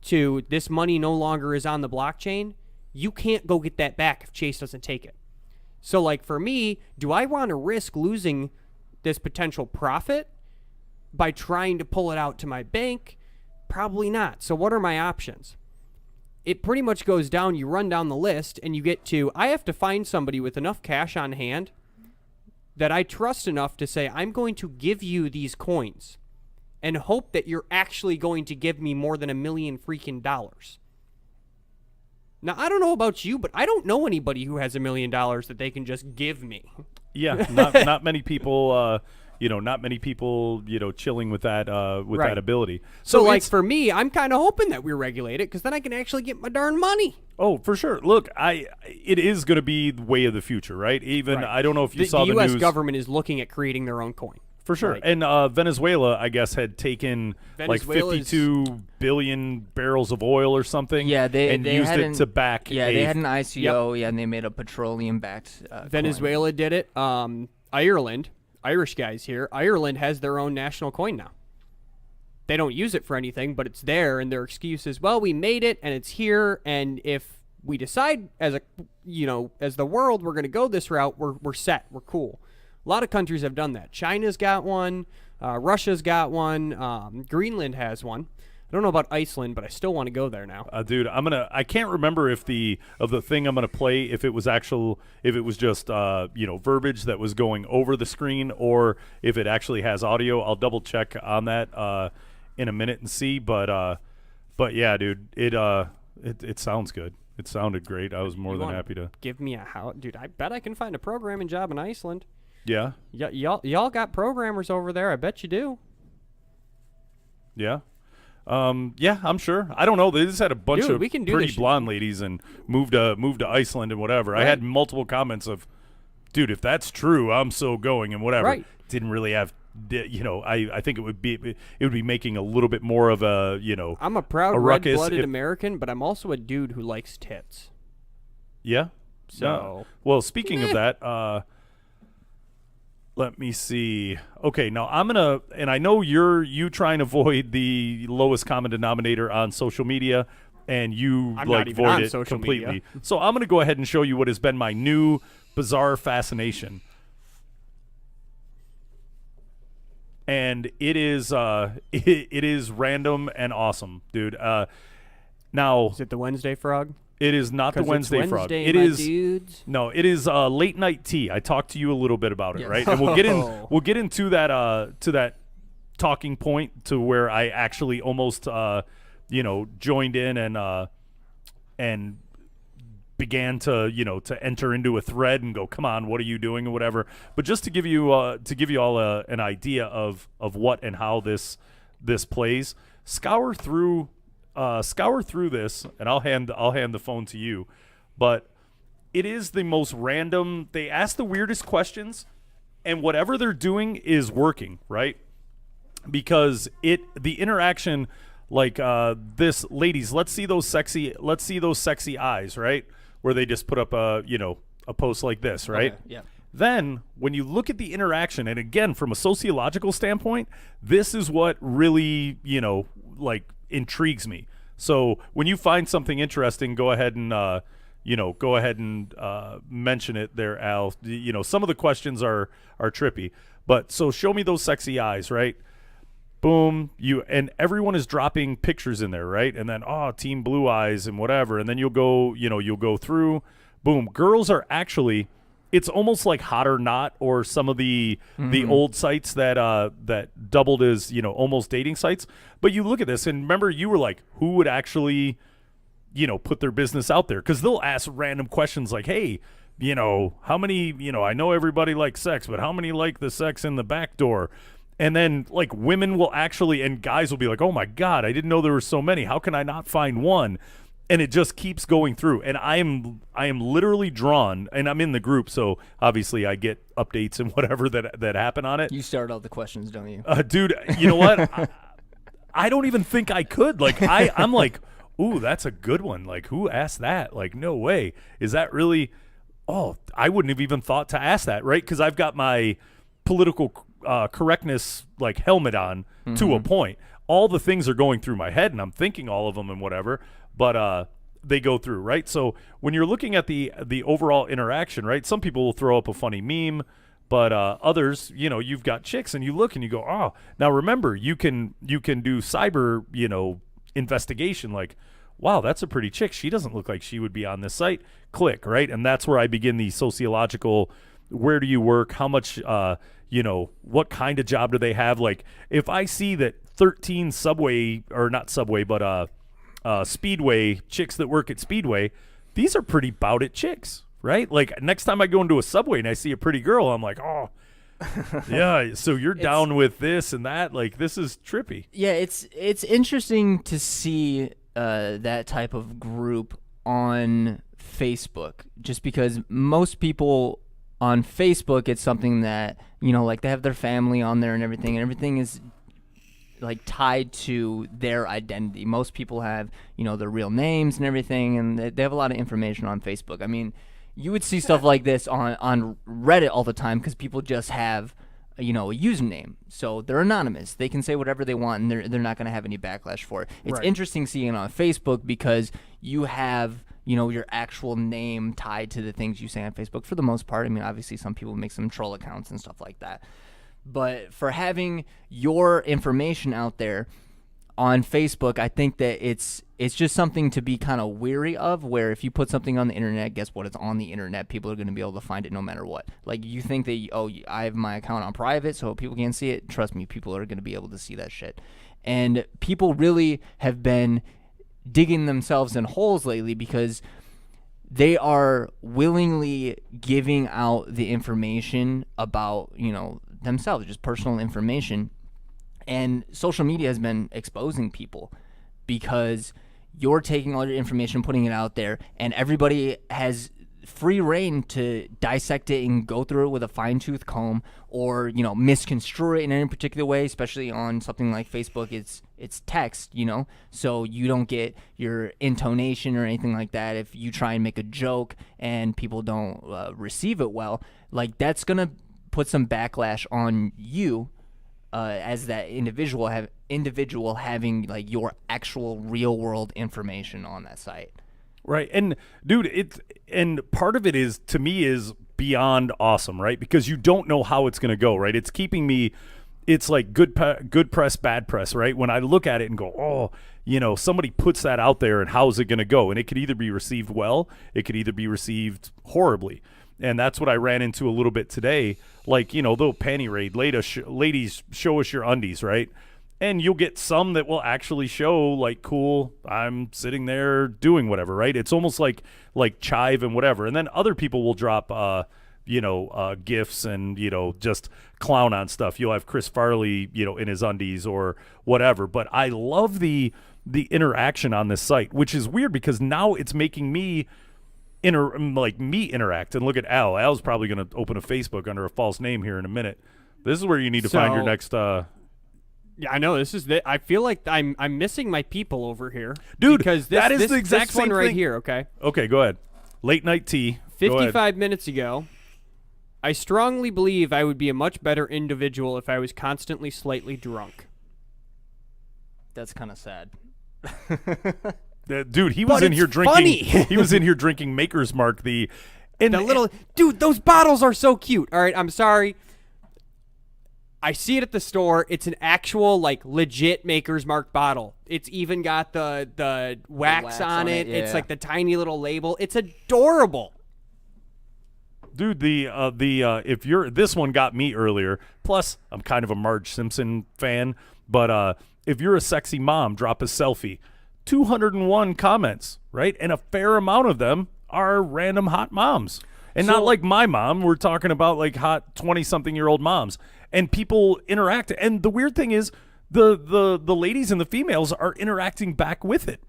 to this money no longer is on the blockchain, you can't go get that back if Chase doesn't take it. So, like, for me, do I want to risk losing this potential profit by trying to pull it out to my bank? Probably not. So what are my options? It pretty much goes down, you run down the list, and you get to, I have to find somebody with enough cash on hand that I trust enough to say, I'm going to give you these coins and hope that you're actually going to give me more than $1 million freaking dollars. Now, I don't know about you, but I don't know anybody who has $1 million that they can just give me. Yeah, not many people, not many people, chilling with that Right. that ability. So like it's- for me, I'm kind of hoping that we regulate it because then I can actually get my darn money. oh, for sure. Look, it is going to be the way of the future, right? Even Right. I don't know if you The saw the U.S. news. government is looking at creating their own coin. For sure. Like- And Venezuela, I guess, had taken like Venezuela's- 52 billion barrels of oil or something. Yeah, they used had it to back. Yeah, a, they had an ICO. Yeah, and they made a petroleum-backed. Venezuela did it. Ireland, Irish guys here. Ireland has their own national coin now. They don't use it for anything, but it's there, and their excuse is, well, we made it, and it's here, and if we decide as the world we're going to go this route, we're set, we're cool. A lot of countries have done that. China's got one. Russia's got one. Greenland has one. I don't know about Iceland, but I still want to go there now. Dude, I can't remember if the thing I'm gonna play, if it was just verbiage that was going over the screen, or if it actually has audio. I'll double check on that in a minute and see. But yeah, dude, it sounds good. It sounded great. I was more than wanna happy to. Give me a house, dude. I bet I can find a programming job in Iceland. Yeah, Y'all got programmers over there. I bet you do. yeah. Yeah, I'm sure. I don't know. They just had a bunch Dude, of we can do pretty this shit. blonde ladies and moved to Iceland and whatever. I Right. had multiple comments of, dude, if that's true, I'm so going and whatever. Right. Didn't really have, I think it would be making a little bit more of a, I'm a proud a ruckus red-blooded if- American, but I'm also a dude who likes tits. yeah. So Well, speaking of that, let me see. Okay, now and I know you try and avoid the lowest common denominator on social media, and you I'm not even void on it social completely. media. So I'm gonna go ahead and show you what has been my new bizarre fascination, and it is it is random and awesome, dude. Now is it the Wednesday frog? it is not the 'Cause Wednesday it's frog. Wednesday, It my is. dudes. No, it is late night tea. I talked to you a little bit about it, Yes. right? And we'll get into that talking point to where I actually almost joined in and began to enter into a thread and go, come on, what are you doing or whatever. But just to give you all an idea of what and how this plays, scour through this, and I'll hand the phone to you. But it is the most random. They ask the weirdest questions, and whatever they're doing is working, right? Because the interaction, like this, ladies, let's see those sexy eyes, right? Where they just put up a post like this, right? Okay, yeah. Then when you look at the interaction, and again, from a sociological standpoint, this is what really, intrigues me. So when you find something interesting, go ahead and mention it there, Al. Some of the questions are trippy, but so show me those sexy eyes, right? Boom, and everyone is dropping pictures in there, right? And then Team Blue Eyes and whatever, and then you'll go through. Boom, girls are actually. It's almost like Hot or Not, or some of the old sites that doubled as almost dating sites. But you look at this, and remember, you were like, who would actually put their business out there? Because they'll ask random questions like, hey, how many? I know everybody likes sex, but how many like the sex in the back door? And then like women will actually, and guys will be like, oh my God, I didn't know there were so many. How can I not find one? And it just keeps going through, and I am literally drawn, and I'm in the group, so obviously I get updates and whatever that happen on it. You start all the questions, don't you? Dude, you know what? I don't even think I could. Like I'm like, ooh, that's a good one. Like, who asked that? Like, no way. Is that really? Oh, I wouldn't have even thought to ask that, right? Because I've got my political correctness like helmet on to a point. All the things are going through my head, and I'm thinking all of them and whatever. But they go through, right? So when you're looking at the overall interaction, right, some people will throw up a funny meme, but others, you've got chicks, and you look and you go, oh. Now remember, you can do cyber, investigation, like, wow, that's a pretty chick. She doesn't look like she would be on this site. Click, right? And that's where I begin the sociological, where do you work? How much, what kind of job do they have? Like, if I see that 13 Subway, or not Subway, but Speedway chicks that work at Speedway, these are pretty bout it chicks, right? Like, next time I go into a Subway and I see a pretty girl, I'm like, oh, Yeah, so you're down with this and that. Like, this is trippy. Yeah, it's interesting to see that type of group on Facebook, just because most people on Facebook, it's something that, like they have their family on there and everything is like tied to their identity. Most people have, their real names and everything, and they have a lot of information on Facebook. I mean, you would see stuff like this on Reddit all the time because people just have, a username. So they're anonymous. They can say whatever they want, and they're not going to have any backlash for it. It's interesting seeing it on Facebook because you have, your actual name tied to the things you say on Facebook for the most part. I mean, obviously some people make some troll accounts and stuff like that. But for having your information out there on Facebook, I think that it's just something to be kind of weary of, where if you put something on the internet, guess what? It's on the internet. People are going to be able to find it no matter what. Like, you think that, I have my account on private so people can't see it. Trust me, people are going to be able to see that shit. And people really have been digging themselves in holes lately because they are willingly giving out the information about, themselves, just personal information. And social media has been exposing people because you're taking all your information, putting it out there, and everybody has free reign to dissect it and go through it with a fine-tooth comb, or misconstrue it in any particular way. Especially on something like Facebook, it's text, so you don't get your intonation or anything like that. If you try and make a joke and people don't receive it well, like, that's gonna put some backlash on you as that individual having like your actual real world information on that site. Right. And dude, part of it is, to me, is beyond awesome, right? Because you don't know how it's going to go, right? It's keeping me, it's like good press, bad press, right? When I look at it and go, somebody puts that out there, and how's it going to go? And it could either be received well, it could either be received horribly. And that's what I ran into a little bit today. Like, the panty raid, ladies, show us your undies, right? And you'll get some that will actually show, like, cool, I'm sitting there doing whatever, right? It's almost like chive and whatever. And then other people will drop, GIFs and, just clown on stuff. You'll have Chris Farley, in his undies or whatever. But I love the interaction on this site, which is weird because now it's making me interact. And look at Al. Al's probably going to open a Facebook under a false name here in a minute. This is where you need to find your next. Yeah, I know. This is I feel like I'm missing my people over here, dude. Because that is the exact this same one right thing. here. Okay. Okay, go ahead. Late night tea. 55 minutes ago, I strongly believe I would be a much better individual if I was constantly slightly drunk. That's kind of sad. Dude, he was in here drinking. Funny. He was in here drinking Maker's Mark. Dude, those bottles are so cute. All right, I'm sorry. I see it at the store. It's an actual, like, legit Maker's Mark bottle. It's even got the wax on it. Yeah. It's like the tiny little label. It's adorable. Dude, if you're, this one got me earlier. Plus, I'm kind of a Marge Simpson fan. But if you're a sexy mom, drop a selfie. 201 comments, right? And a fair amount of them are random hot moms. And not like my mom. We're talking about like hot 20-something-year-old moms. And people interact. And the weird thing is the ladies and the females are interacting back with it.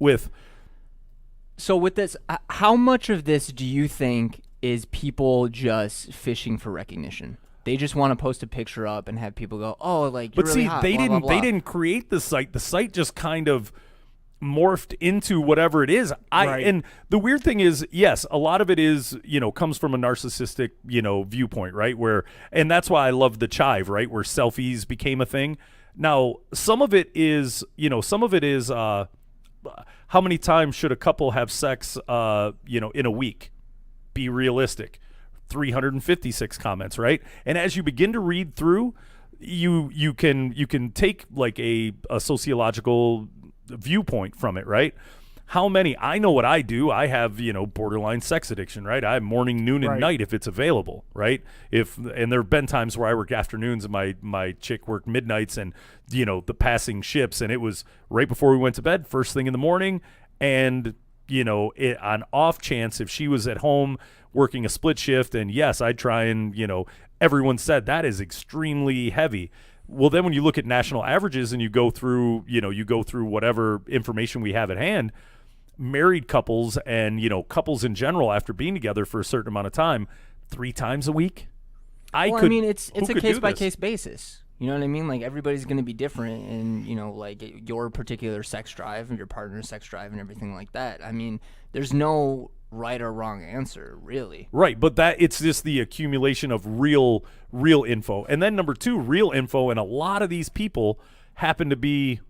So with this, how much of this do you think is people just fishing for recognition? They just want to post a picture up and have people go, "Oh, like you're really hot." They blah, didn't. blah, blah. They didn't create the site. The site just kind of morphed into whatever it is. Right. And the weird thing is, yes, a lot of it is, comes from a narcissistic, viewpoint, right? And that's why I love the chive, right? Where selfies became a thing. Now, some of it is, how many times should a couple have sex, in a week? Be realistic. 356 comments, right? And as you begin to read through, you can take like a sociological viewpoint from it, right? How many? I know what I do. I have, borderline sex addiction, right? I have morning, noon, and night if it's available, right? And there have been times where I work afternoons and my chick worked midnights, and the passing ships, and it was right before we went to bed, first thing in the morning, and on off chance if she was at home working a split shift, and yes, I'd try and, everyone said that is extremely heavy. Well, then when you look at national averages and you go through whatever information we have at hand, married couples and, couples in general after being together for a certain amount of time, 3 times a week. It's a case by case basis. You know what I mean? Like, everybody's going to be different in, like your particular sex drive and your partner's sex drive and everything like that. I mean, there's no right or wrong answer, really. Right, but it's just the accumulation of real info. And then number 2, real info, and a lot of these people happen to be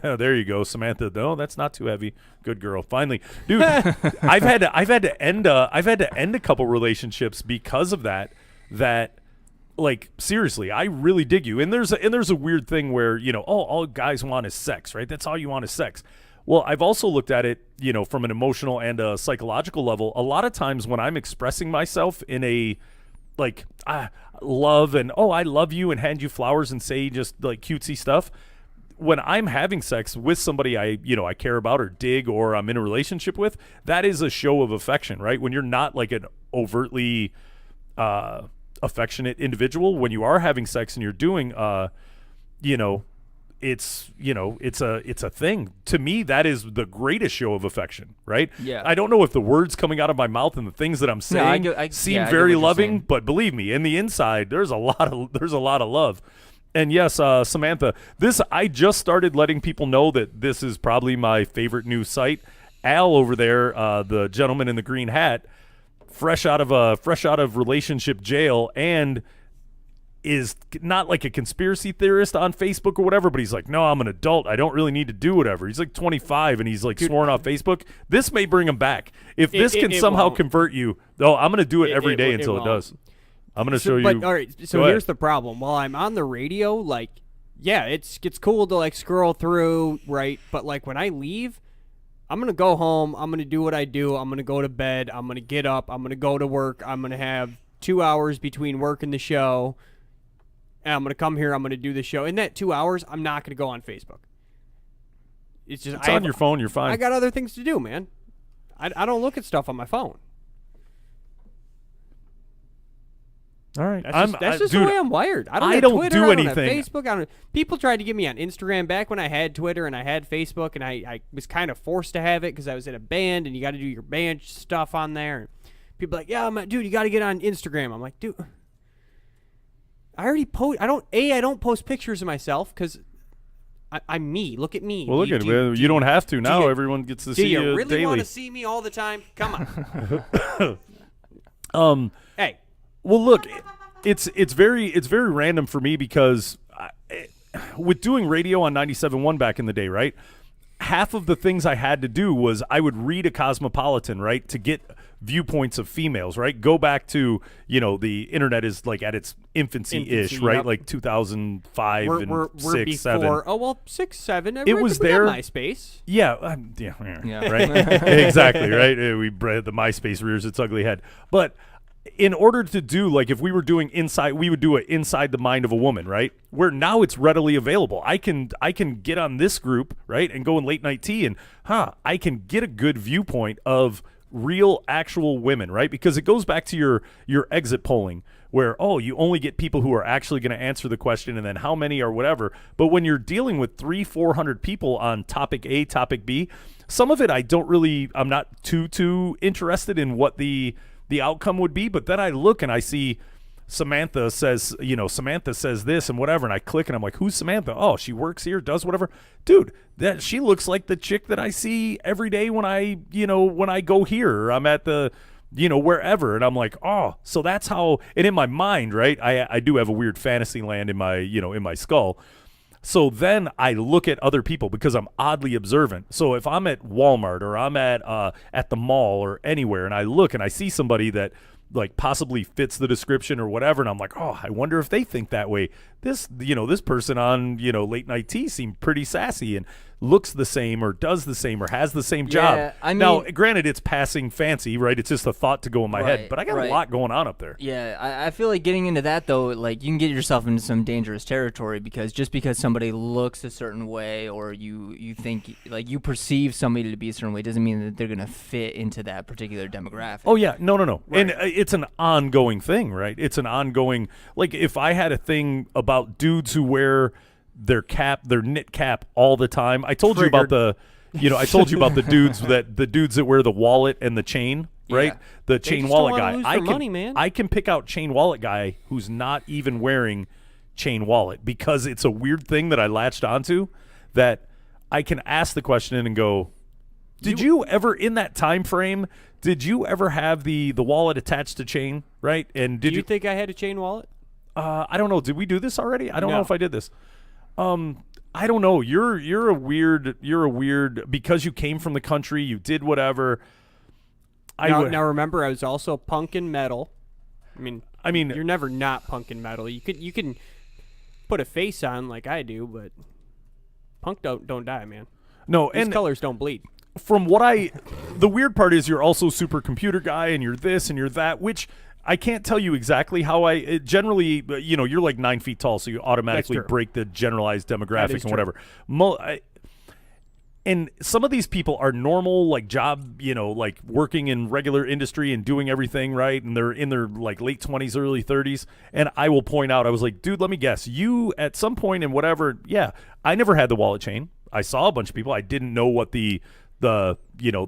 there you go, Samantha. No, that's not too heavy. Good girl. Finally. Dude, I've had to end a couple relationships because of that like, seriously, I really dig you. And there's a weird thing where, all guys want is sex, right? That's all you want is sex. Well, I've also looked at it, from an emotional and a psychological level. A lot of times when I'm expressing myself in a, like, love and, I love you, and hand you flowers and say just, like, cutesy stuff, when I'm having sex with somebody I care about or dig or I'm in a relationship with, that is a show of affection, right? When you're not, like, an overtly affectionate individual, when you are having sex and you're doing it's a thing. To me, that is the greatest show of affection, right? Yeah. I don't know if the words coming out of my mouth and the things that I'm saying seem very loving, but believe me, in the inside there's a lot of love. And yes, Samantha, I just started letting people know that this is probably my favorite new site. Al over there, the gentleman in the green hat, fresh out of relationship jail, and is not like a conspiracy theorist on Facebook or whatever, but he's like, no, I'm an adult. I don't really need to do whatever. He's like 25 and he's like sworn off Facebook. This may bring him back. If this can somehow convert you, I'm going to do it every day until it does. I'm going to show you. But all right, so here's the problem. While I'm on the radio, like, yeah, it's cool to like scroll through, right? But like when I leave, I'm going to go home. I'm going to do what I do. I'm going to go to bed. I'm going to get up. I'm going to go to work. I'm going to have 2 hours between work and the show. And I'm going to come here. I'm going to do the show. In that 2 hours, I'm not going to go on Facebook. It's just on your phone. You're fine. I got other things to do, man. I don't look at stuff on my phone. All right, that's just the way I'm wired. I don't have Twitter, I don't have Facebook. People tried to get me on Instagram back when I had Twitter and I had Facebook, and I was kind of forced to have it because I was in a band and you got to do your band stuff on there. And people are like, yeah, dude, you got to get on Instagram. I'm like, dude, I already post. I don't post pictures of myself because I'm me. Look at me. Well, look at it. You don't have to now. Everyone gets to see you daily. Do you really want to see me all the time? Come on. Hey. Well, look, it's very random for me because with doing radio on 97.1 back in the day, right? Half of the things I had to do was I would read a Cosmopolitan, right, to get viewpoints of females, right? Go back to, the internet is like at its infancy-ish, right? Yep. Like 2005 and 6, 7. Oh, well, 6, 7. It was there. MySpace. Yeah, right? Exactly, right? The MySpace rears its ugly head. But in order to do, like, if we were doing we would do it inside the mind of a woman, right? Where now it's readily available. I can get on this group, right, and go in late night tea, and I can get a good viewpoint of real, actual women, right? Because it goes back to your exit polling, where you only get people who are actually going to answer the question, and then how many or whatever. But when you're dealing with 300-400 people on topic A, topic B, some of it I'm not too interested in what the outcome would be, but then I look and I see Samantha says this and whatever, and I click and I'm like, who's Samantha? Oh, she works here, does whatever. Dude, she looks like the chick that I see every day when I go here, or I'm at the, wherever, and I'm like, oh, so that's how. And in my mind, right, I do have a weird fantasy land in my skull. So then I look at other people because I'm oddly observant. So if I'm at Walmart or I'm at the mall or anywhere, and I look and I see somebody that like possibly fits the description or whatever, and I'm like, oh, I wonder if they think that way. This person on late night tea seemed pretty sassy, and looks the same or does the same or has the same job. I mean, now, granted, it's passing fancy, right? It's just a thought to go in my head, but I got a right. lot going on up there. Yeah, I feel like getting into that, though, like, you can get yourself into some dangerous territory because just because somebody looks a certain way or you think, like, you perceive somebody to be a certain way doesn't mean that they're going to fit into that particular demographic. Oh, yeah. No. Right. And it's an ongoing thing, right? It's an ongoing, like, if I had a thing about dudes who wear their knit cap all the time. I told you about the dudes that wear the wallet and the chain, right? Yeah. The They chain just wallet don't wanna guy. lose I their can money, man. I can pick out chain wallet guy who's not even wearing chain wallet because it's a weird thing that I latched onto that I can ask the question and go, did you ever in that time frame, did you ever have the wallet attached to chain, right? And did Do you think I had a chain wallet? I don't know. Did we do this already? I don't know No. if I did this. I don't know. You're a weird because you came from the country. You did whatever. Now remember, I was also punk and metal. I mean, mean, you're never not punk and metal. You can put a face on like I do, but punk don't die, man. no. These And colors don't bleed. from what the weird part is you're also super computer guy and you're this and you're that, which I can't tell you exactly how generally, you're like 9 feet tall, so you automatically That's true. break the generalized That demographic is and true. whatever. And some of these people are normal, like job, like working in regular industry and doing everything right, and they're in their like late 20s, early 30s. And I will point out, I was like, dude, let me guess, you at some point in whatever, I never had the wallet chain. I saw a bunch of people. I didn't know what the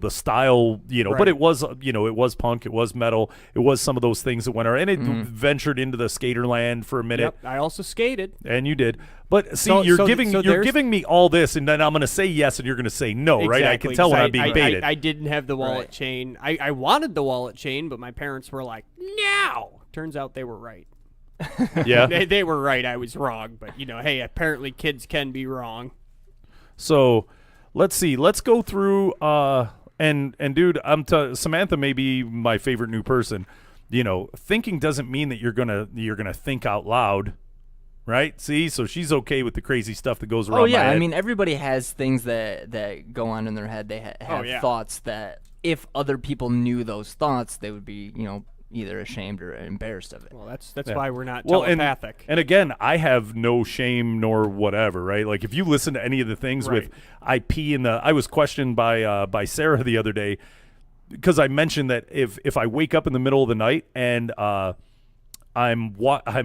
style, Right. but it was, it was punk, it was metal, it was some of those things that went around, and it ventured into the skater land for a minute. Yep, I also skated. And you did, but see, So- you're so giving there's- me all this, and then I'm going to say yes, and you're going to say no, right? I can Exactly, tell 'cause when I'm being baited. I didn't have the wallet Right. chain. I wanted the wallet chain, but my parents were like, no. Turns out they were right. Yeah. They were right. I was wrong. But, hey, apparently kids can be wrong. So let's see. Let's go through. And dude, Samantha may be my favorite new person. Thinking doesn't mean that you're gonna think out loud, right? See, so she's okay with the crazy stuff that goes around. Oh, yeah. my head. I mean, everybody has things that go on in their head. They have yeah. thoughts that if other people knew those thoughts, they would be, either ashamed or embarrassed of it. Well, that's Yeah. why we're not Well, telepathic. and again, I have no shame nor whatever, right? Like if you listen to any of the things Right. with I pee in the, I was questioned by Sarah the other day because I mentioned that if I wake up in the middle of the night and I'm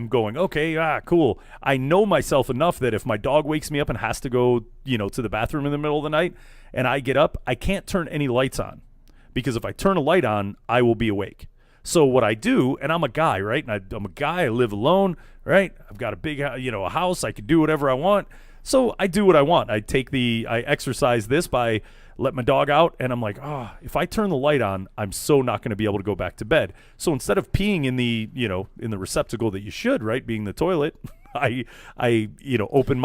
going, okay, cool. I know myself enough that if my dog wakes me up and has to go, to the bathroom in the middle of the night and I get up, I can't turn any lights on because if I turn a light on, I will be awake. So what I do, and I'm a guy, right? And I'm a guy. I live alone, right? I've got a big, a house. I can do whatever I want. So I do what I want. I exercise this by let my dog out, and I'm like, if I turn the light on, I'm so not going to be able to go back to bed. So instead of peeing in the, in the receptacle that you should, right, being the toilet, I open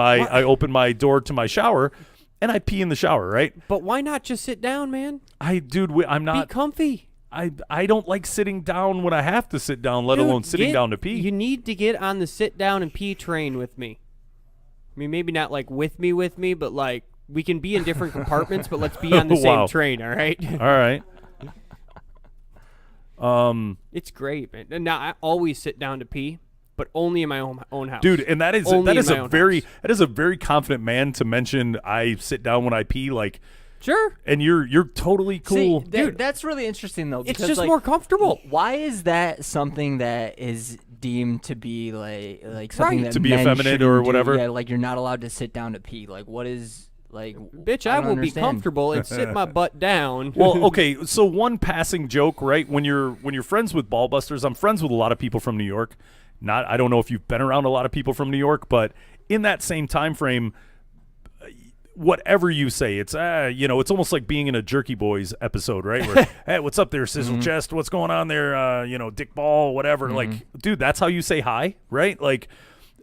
my door to my shower, and I pee in the shower, right? But why not just sit down, man? I'm not. Be comfy. I don't like sitting down when I have to sit down, let Dude, alone sitting down to pee. You need to get on the sit down and pee train with me. I mean, maybe not like with me, but like we can be in different compartments, but let's be on the Wow. same train, all right? All right. It's great, man. And now I always sit down to pee, but only in my own house. Dude, and that is Only in my own house. that is a very confident man to mention I sit down when I pee, like, Sure. and you're totally cool. See, that's really interesting, though. It's because, just like, more comfortable. Why is that something that is deemed to be like something Right. that To be men effeminate shouldn't or do? whatever? Yeah, like you're not allowed to sit down to pee. Like, what is like? Bitch, I don't will understand. be comfortable and sit my butt down. Well, okay, so one passing joke, right? When you're friends with Ballbusters, I'm friends with a lot of people from New York. I don't know if you've been around a lot of people from New York, but in that same time frame, whatever you say, it's it's almost like being in a Jerky Boys episode, right? Where, hey, what's up there, Sizzle Chest? What's going on there? Dick Ball, whatever. Like, dude, that's how you say hi, right? Like,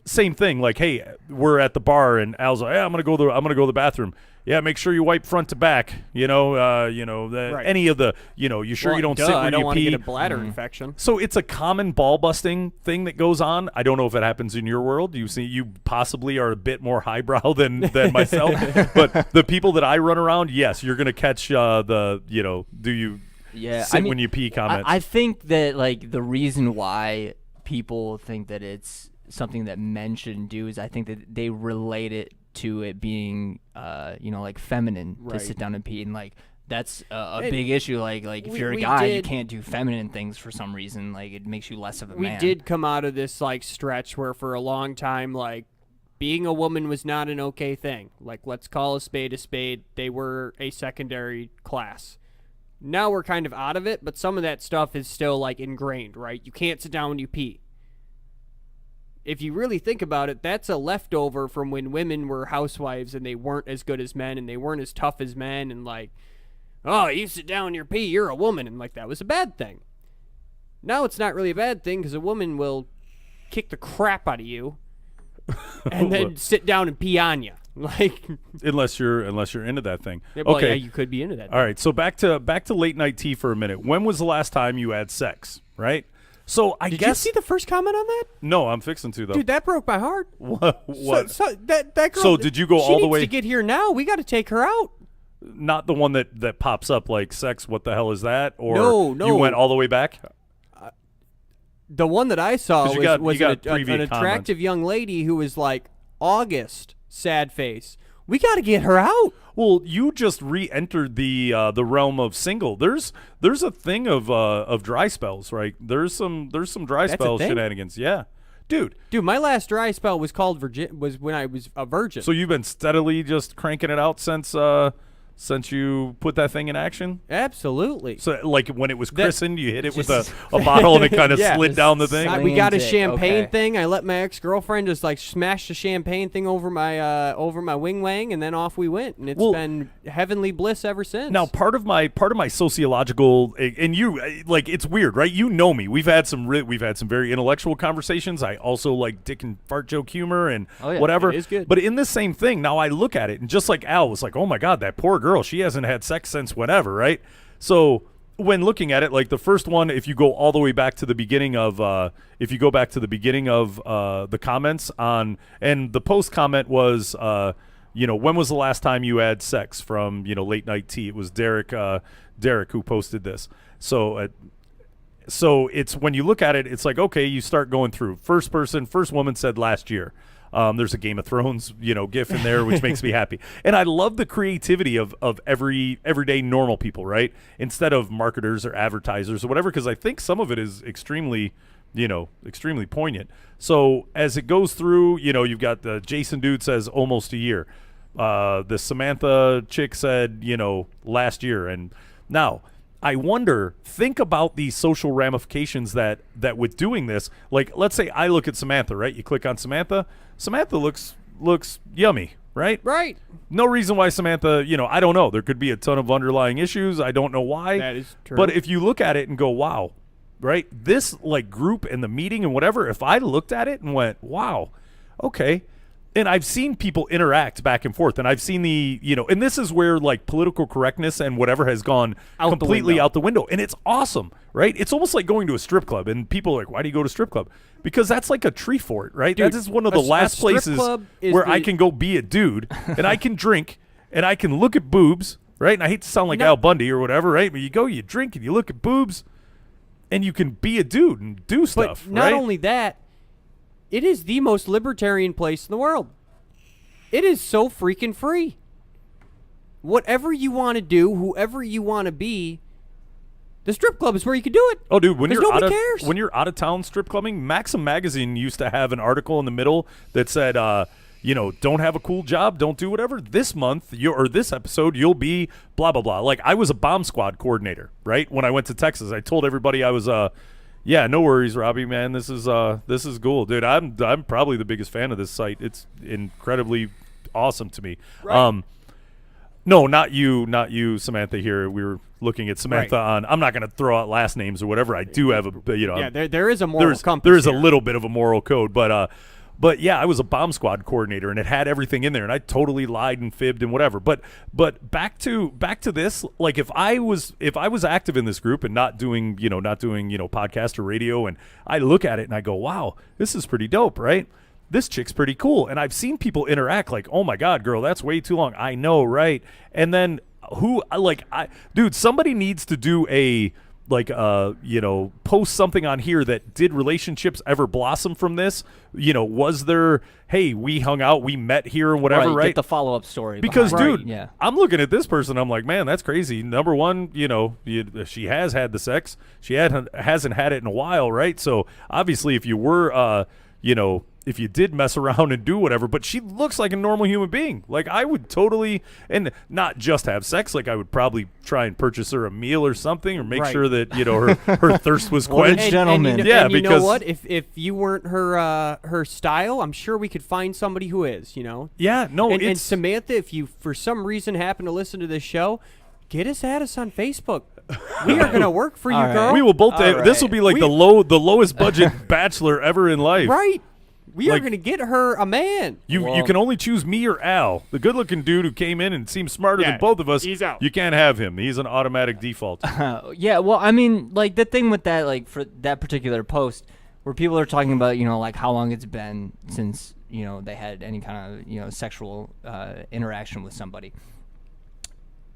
same thing. Like, hey, we're at the bar and Al's like, hey, I'm gonna go to the bathroom. yeah, make sure you wipe front to back. Any of the, you sure you don't sit where I don't you want to pee. get a bladder infection. So it's a common ball busting thing that goes on. I don't know if it happens in your world. You possibly are a bit more highbrow than myself, but the people that I run around, yes, you're gonna catch do you sit when you pee comments. I think that like the reason why people think that it's something that men shouldn't do is I think that they relate it to it being like feminine to sit down and pee, and like that's a big issue. Like if you're a guy, you can't do feminine things for some reason. Like it makes you less of a man. We did come out of this like stretch where for a long time like being a woman was not an okay thing. Like let's call a spade a spade. They were a secondary class. Now we're kind of out of it, but some of that stuff is still like ingrained, right? You can't sit down when you pee. If you really think about it, that's a leftover from when women were housewives and they weren't as good as men and they weren't as tough as men, and like, oh, you sit down when you pee, you're a woman, and like that was a bad thing. Now it's not really a bad thing because a woman will kick the crap out of you and then sit down and pee on you. Like unless you're into that thing. Well, okay, yeah, you could be into that. All right, so back to late night tea for a minute. When was the last time you had sex? Right. So I Did guess you see the first comment on that? No, I'm fixing to though. Dude, that broke my heart. What? So that girl. So did you go she all the needs way to get here now? We got to take her out. Not the one that pops up like sex. What the hell is that? Or No. You went all the way back. The one that I saw was an previous attractive young lady who was like August, sad face. We got to get her out. Well, you just re-entered the realm of single. There's a thing of dry spells, right? There's some dry spell shenanigans. Yeah, dude, my last dry spell was was when I was a virgin. So you've been steadily just cranking it out since you put that thing in action? Absolutely. So, like, when it was christened, you hit it with a bottle and it kind of slid down the thing? We got a champagne thing. I let my ex-girlfriend just, like, smash the champagne thing over my wing-wang, and then off we went. And it's been heavenly bliss ever since. Now, part of my sociological, and you, like, it's weird, right? You know me. We've had some very intellectual conversations. I also like dick and fart joke humor and whatever. It is good. But in this same thing, now I look at it, and just like Al was like, oh, my God, that poor girl, she hasn't had sex since whenever, right? So when looking at it, like the first one, if you go all the way back to the beginning of the comments on, and the post comment was when was the last time you had sex, from late night tea. It was Derek who posted this. So it's, when you look at it, it's like, okay, you start going through. First woman said last year. There's a Game of Thrones, gif in there, which makes me happy. And I love the creativity of everyday normal people, right? Instead of marketers or advertisers or whatever, because I think some of it is extremely poignant. So as it goes through, you've got the Jason dude says almost a year. The Samantha chick said, last year. And now I wonder, think about these social ramifications that with doing this, like, let's say I look at Samantha, right? You click on Samantha looks yummy, right? Right. No reason why Samantha, I don't know. There could be a ton of underlying issues. I don't know why. That is true. But if you look at it and go, wow, right? This like group and the meeting and whatever, if I looked at it and went, wow, okay. And I've seen people interact back and forth, and I've seen and this is where like political correctness and whatever has gone completely out the window. And it's awesome, right? It's almost like going to a strip club, and people are like, why do you go to strip club? Because that's like a tree fort, right? Dude, that is one of the last places where I can go be a dude, and I can drink, and I can look at boobs, right? And I hate to sound like Al Bundy or whatever, right? But you drink, and you look at boobs, and you can be a dude and do stuff, but not right? only that, it is the most libertarian place in the world. It is so freaking free. Whatever you want to do, whoever you want to be, the strip club is where you can do it. Oh, dude, when cares. When you're out of town strip clubbing, Maxim Magazine used to have an article in the middle that said, don't have a cool job, don't do whatever. This month, or this episode, you'll be blah, blah, blah. Like, I was a bomb squad coordinator, right? When I went to Texas, I told everybody I was yeah, no worries, Robbie, man. This is cool, dude. I'm probably the biggest fan of this site. It's incredibly awesome to me. Right. No, not you, Samantha. Here we were looking at Samantha on. I'm not going to throw out last names or whatever. I do have a there is a moral compass. There is here. a little bit of a moral code, but But yeah, I was a bomb squad coordinator, and it had everything in there, and I totally lied and fibbed and whatever. But back to this, like if I was active in this group and not doing podcast or radio, and I look at it and I go, wow, this is pretty dope, right? This chick's pretty cool. And I've seen people interact like, oh my God, girl, that's way too long. I know, right? And then dude, somebody needs to do post something on here that did relationships ever blossom from this? Was there, hey, we hung out, we met here and whatever, right? Get the follow-up story. Because, behind dude, yeah. I'm looking at this person, I'm like, man, that's crazy. Number one, she has had the sex. She hasn't had it in a while, right? So, obviously, if you were, if you did mess around and do whatever, but she looks like a normal human being. Like I would totally, and not just have sex, like I would probably try and purchase her a meal or something, or make sure that, her thirst was quenched. Gentlemen. And you because know what? If you weren't her style, I'm sure we could find somebody who is, Yeah, no, and Samantha, if you for some reason happen to listen to this show, add us on Facebook. We are going to work for you, right. girl. we will both. All This will right. be like the lowest budget bachelor ever in life. Right. We are Like- going to get her a man. You can only choose me or Al, the good-looking dude who came in and seemed smarter Yeah, than both of us. he's out. You can't have him. He's an automatic default. Yeah, well, I mean, like the thing with that, like for that particular post, where people are talking about, like how long it's been since they had any kind of sexual interaction with somebody.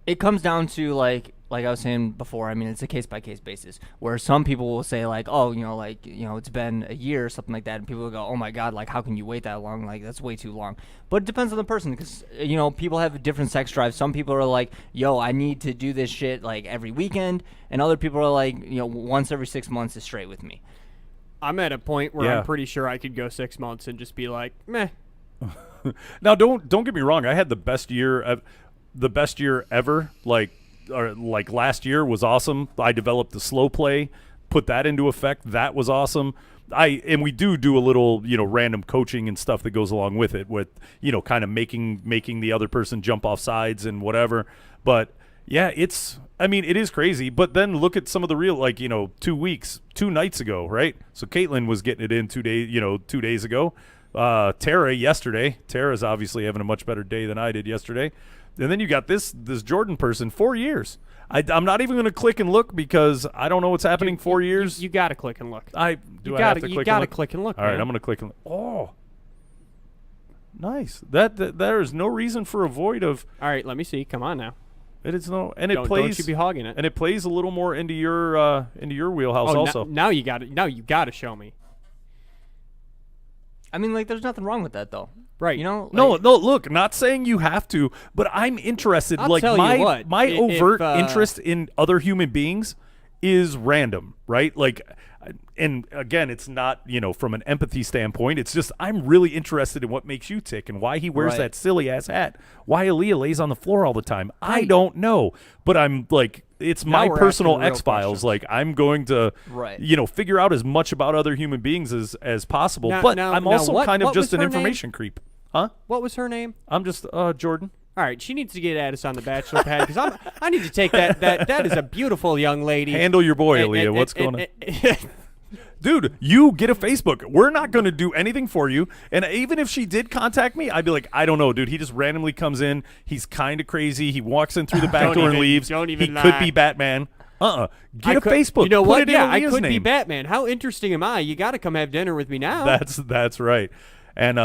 It comes down to like I was saying before. I mean, it's a case by case basis where some people will say like, oh, it's been a year or something like that, and people will go, oh my God, like how can you wait that long? Like that's way too long. But it depends on the person because people have different sex drives. Some people are like, yo, I need to do this shit like every weekend, and other people are like, once every 6 months is straight with me. I'm at a point where Yeah. I'm pretty sure I could go 6 months and just be like, meh. Now, don't get me wrong. I had the best year ever. Like last year was awesome. I developed the slow play, put that into effect. That was awesome. And we do a little, random coaching and stuff that goes along with it, with, kind of making the other person jump off sides and whatever. But yeah, it is crazy. But then look at some of the real, 2 nights ago, right? So Caitlin was getting it in 2 days ago. Tara yesterday. Tara's obviously having a much better day than I did yesterday. And then you got this Jordan person, 4 years. I'm not even going to click and look because I don't know what's happening. 4 years. You got to click and look. I You have to got click to and look? click and look. All right, man. I'm going to click and look. Oh, nice. That there is no reason for a void of. All right, let me see. Come on now. It is no, and it Don't plays. you be hogging it. And it plays a little more into your wheelhouse also. Now you got it. Now you got to show me. I mean, like there's nothing wrong with that though. Right. No, look, not saying you have to, but I'm interested. I'll like tell you my what, my if, overt interest in other human beings is random, right? Like, and again, it's not, from an empathy standpoint. It's just I'm really interested in what makes you tick and why he wears Right. that silly ass hat. Why Aaliyah lays on the floor all the time. I Right. don't know, but I'm like, it's Now my we're personal asking real X-Files. questions. Like I'm going to, Right. figure out as much about other human beings as possible. Now- but now- I'm now also what- kind of what just was an her name? information creep. Huh? What was her name? I'm just Jordan. All right, she needs to get at us on the Bachelor pad because I need to take that. That is a beautiful young lady. Handle your boy, Aaliyah. What's going on? Dude, you get a Facebook. We're not going to do anything for you. And even if she did contact me, I'd be like, I don't know, dude. He just randomly comes in. He's kind of crazy. He walks in through the back door and leaves. Don't even he lie. could be Batman. Get a Facebook. You know Put what? it in Yeah, I Aaliyah's could be name. Batman. How interesting am I? You got to come have dinner with me now. That's right. And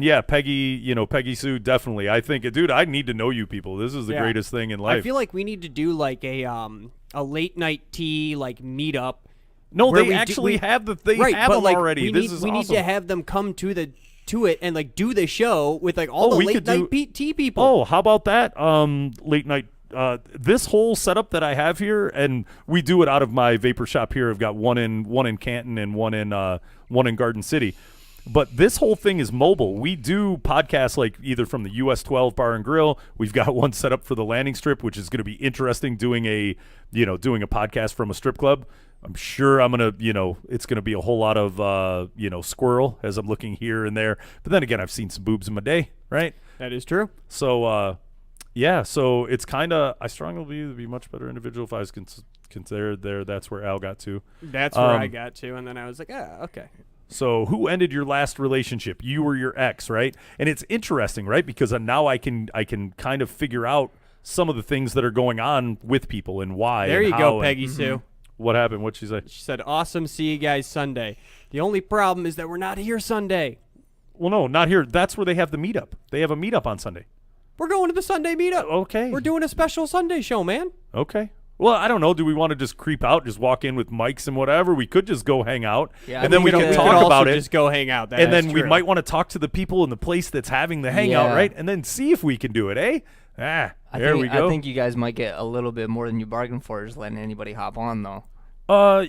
yeah, Peggy Sue, definitely. I think, dude, I need to know you people. This is the Yeah. greatest thing in life. I feel like we need to do like a late night tea like meetup. no, where they we do- actually we- have they right, have but them like, already. We This is need awesome. to have them come to it and like do the show with like all Oh, the we late could night do- tea people. Oh, how about that? Late night. This whole setup that I have here, and we do it out of my vapor shop here. I've got one in Canton and one in Garden City. But this whole thing is mobile. We do podcasts like either from the US 12 Bar and Grill. We've got one set up for the landing strip, which is going to be interesting. Doing a podcast from a strip club. I'm sure it's going to be a whole lot of squirrel as I'm looking here and there. But then again, I've seen some boobs in my day, right? That is true. So yeah, so it's kind of, I strongly believe it'd be a much better individual if I was considered there. That's where Al got to. That's where I got to, and then I was like, okay. So who ended your last relationship? You or your ex, right? And it's interesting, right? Because now I can kind of figure out some of the things that are going on with people and why. There and you how go, and- Peggy Sue. What happened? What'd she say? She said, awesome, see you guys Sunday. The only problem is that we're not here Sunday. Well, no, not here. That's where they have the meetup. They have a meetup on Sunday. We're going to the Sunday meetup. Okay. We're doing a special Sunday show, man. Okay. Well, I don't know. Do we want to just creep out, just walk in with mics and whatever? We could just go hang out, Yeah, and then we could can al- talk could about also it. just go hang out. And then we true. might want to talk to the people in the place that's having the hangout, Yeah. right? And then see if we can do it, eh? We go. I think you guys might get a little bit more than you bargained for, just letting anybody hop on, though.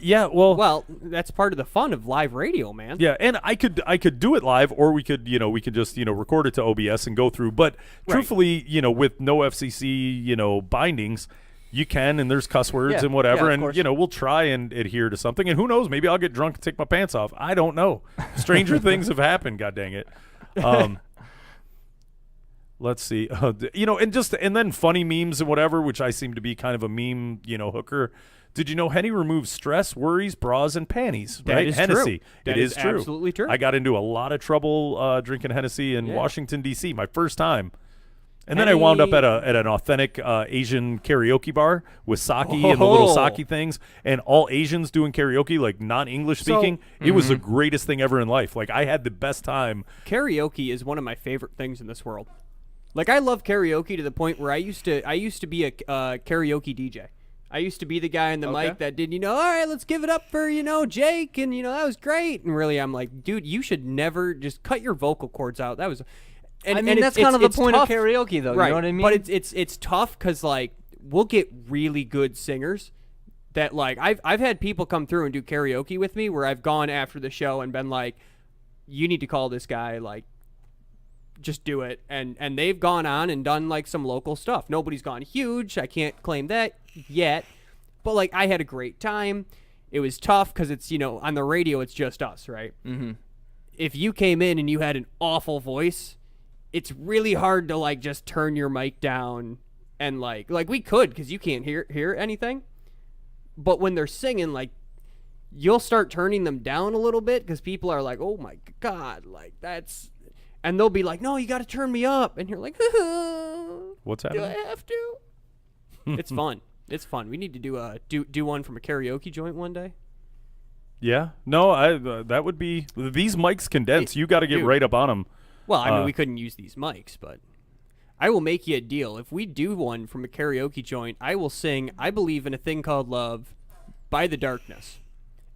Yeah. Well, that's part of the fun of live radio, man. Yeah, and I could do it live, or we could just record it to OBS and go through. But truthfully, with no FCC bindings, you can, and there's cuss words Yeah, and whatever, yeah, of and course. we'll try and adhere to something. And who knows, maybe I'll get drunk and take my pants off. I don't know. Stranger things have happened. God dang it. Let's see. And then funny memes and whatever, which I seem to be kind of a meme hooker. Did you know Henny removes stress, worries, bras, and panties? That right, is Hennessy. true. That It is is true. absolutely true. I got into a lot of trouble drinking Hennessy in Yeah. Washington D.C. my first time, and then I wound up Henny- at an authentic Asian karaoke bar with sake and the little Oh. sake things, and all Asians doing karaoke, like non-English speaking. It was the greatest thing ever in life. Like I had the best time. Karaoke is one of my favorite things in this world. Like I love karaoke to the point where I used to be a karaoke DJ. I used to be the guy in the mic that did, all right, let's give it up for, Jake, and, that was great. And really, I'm like, dude, you should never just cut your vocal cords out. That was, and That's kind of the point tough. of karaoke, though. Right. You know what I mean? But it's tough because, like, we'll get really good singers that, like, I've had people come through and do karaoke with me where I've gone after the show and been like, you need to call this guy, like, just do it. And they've gone on and done, like, some local stuff. Nobody's gone huge. I can't claim that yet. But, like, I had a great time. It was tough because it's, on the radio, it's just us, right? Mm-hmm. If you came in and you had an awful voice, it's really hard to, like, just turn your mic down and, like we could because you can't hear anything. But when they're singing, like, you'll start turning them down a little bit because people are like, oh, my God, like, that's... And they'll be like, no, you got to turn me up. And you're like, What's do happening? I have to? It's fun. It's fun. We need to do one from a karaoke joint one day. Yeah. No, that would be. These mics condense. You got to get Dude. right up on them. Well, I mean, we couldn't use these mics, but I will make you a deal. If we do one from a karaoke joint, I will sing I Believe in a Thing Called Love by The Darkness.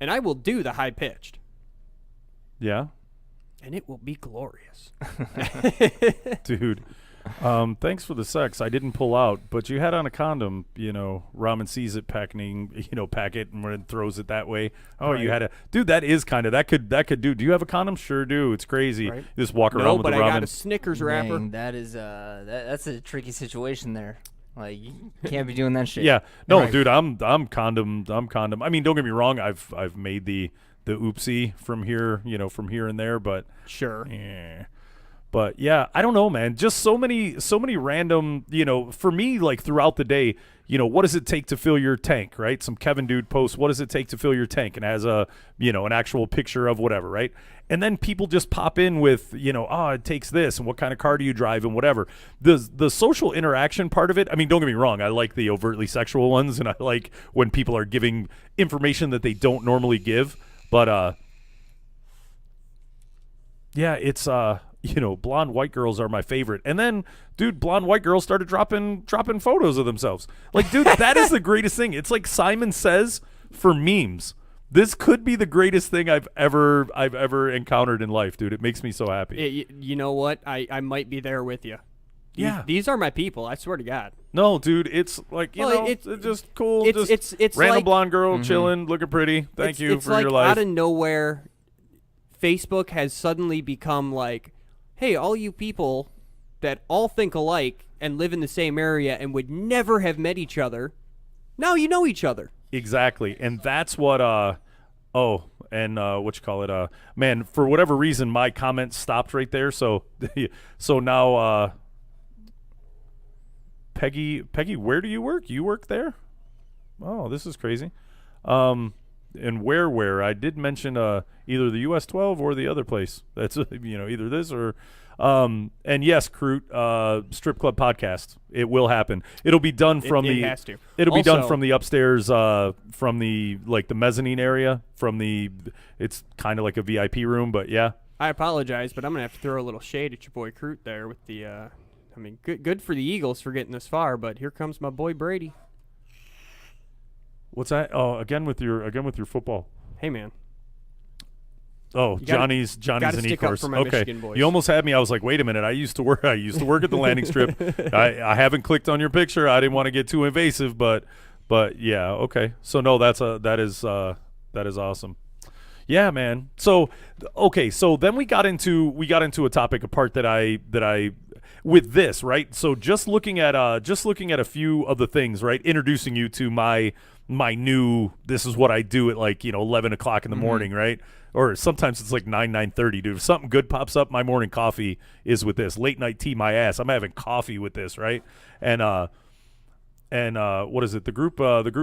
And I will do the high-pitched. Yeah. And it will be glorious. Dude, thanks for the sex. I didn't pull out, but you had on a condom. Ramen sees it packing, pack it and then throws it that way. Oh, you had a dude. That is kind of that could do. Do you have a condom? Sure do. It's crazy. Right. You just walk around No, with but the I ramen. got a Snickers wrapper. Dang, that is that's a tricky situation there. Like you can't be doing that shit. Yeah, no, Right. dude. I'm condom. I mean, don't get me wrong. I've made the oopsie from here, from here and there, but Sure. yeah. But yeah, I don't know, man. Just so many random, for me, like throughout the day, what does it take to fill your tank, right? Some Kevin dude posts, what does it take to fill your tank? And has a, an actual picture of whatever, right? And then people just pop in with, it takes this and what kind of car do you drive and whatever. The social interaction part of it, I mean, don't get me wrong. I like the overtly sexual ones and I like when people are giving information that they don't normally give. But, yeah, it's, blonde white girls are my favorite. And then, dude, blonde white girls started dropping photos of themselves. Like, dude, that is the greatest thing. It's like Simon Says for memes. This could be the greatest thing I've ever encountered in life, dude. It makes me so happy. You know what? I might be there with you. Yeah. These are my people. I swear to God. No, dude, it's like, it's just cool. It's random like, blonde girl chilling, looking pretty. Thank you it's for like your life. Out of nowhere, Facebook has suddenly become like, hey, all you people that all think alike and live in the same area and would never have met each other, now you know each other. Exactly. And that's what man, for whatever reason my comment stopped right there. So now Peggy, where do you work? You work there? Oh, this is crazy. where I did mention either the US 12 or the other place. That's either this or and yes, Crute, strip club podcast. It will happen. It'll be done from It has to. It'll be done Also- from the upstairs, from the the mezzanine area. It's kind of like a VIP room, but yeah. I apologize, but I'm gonna have to throw a little shade at your boy Crute there with the. I mean, good for the Eagles for getting this far, but here comes my boy Brady. What's that? Oh, again with your football. Hey man, Oh, You gotta- Johnny's gotta an stick up e-course. for my Okay, Michigan boys. you almost had me. I was like, wait a minute. I used to work at the landing strip. I haven't clicked on your picture. I didn't want to get too invasive, but yeah, okay. So no, that is awesome. Yeah, man. So okay, so then we got into a topic, a part that I with this, right? So just looking at a few of the things, right? Introducing you to my new, this is what I do at 11 o'clock in the morning, right? Or sometimes it's like 9:30, dude. If something good pops up, my morning coffee is with this. Late night tea, my ass. I'm having coffee with this, right? And what is it? The group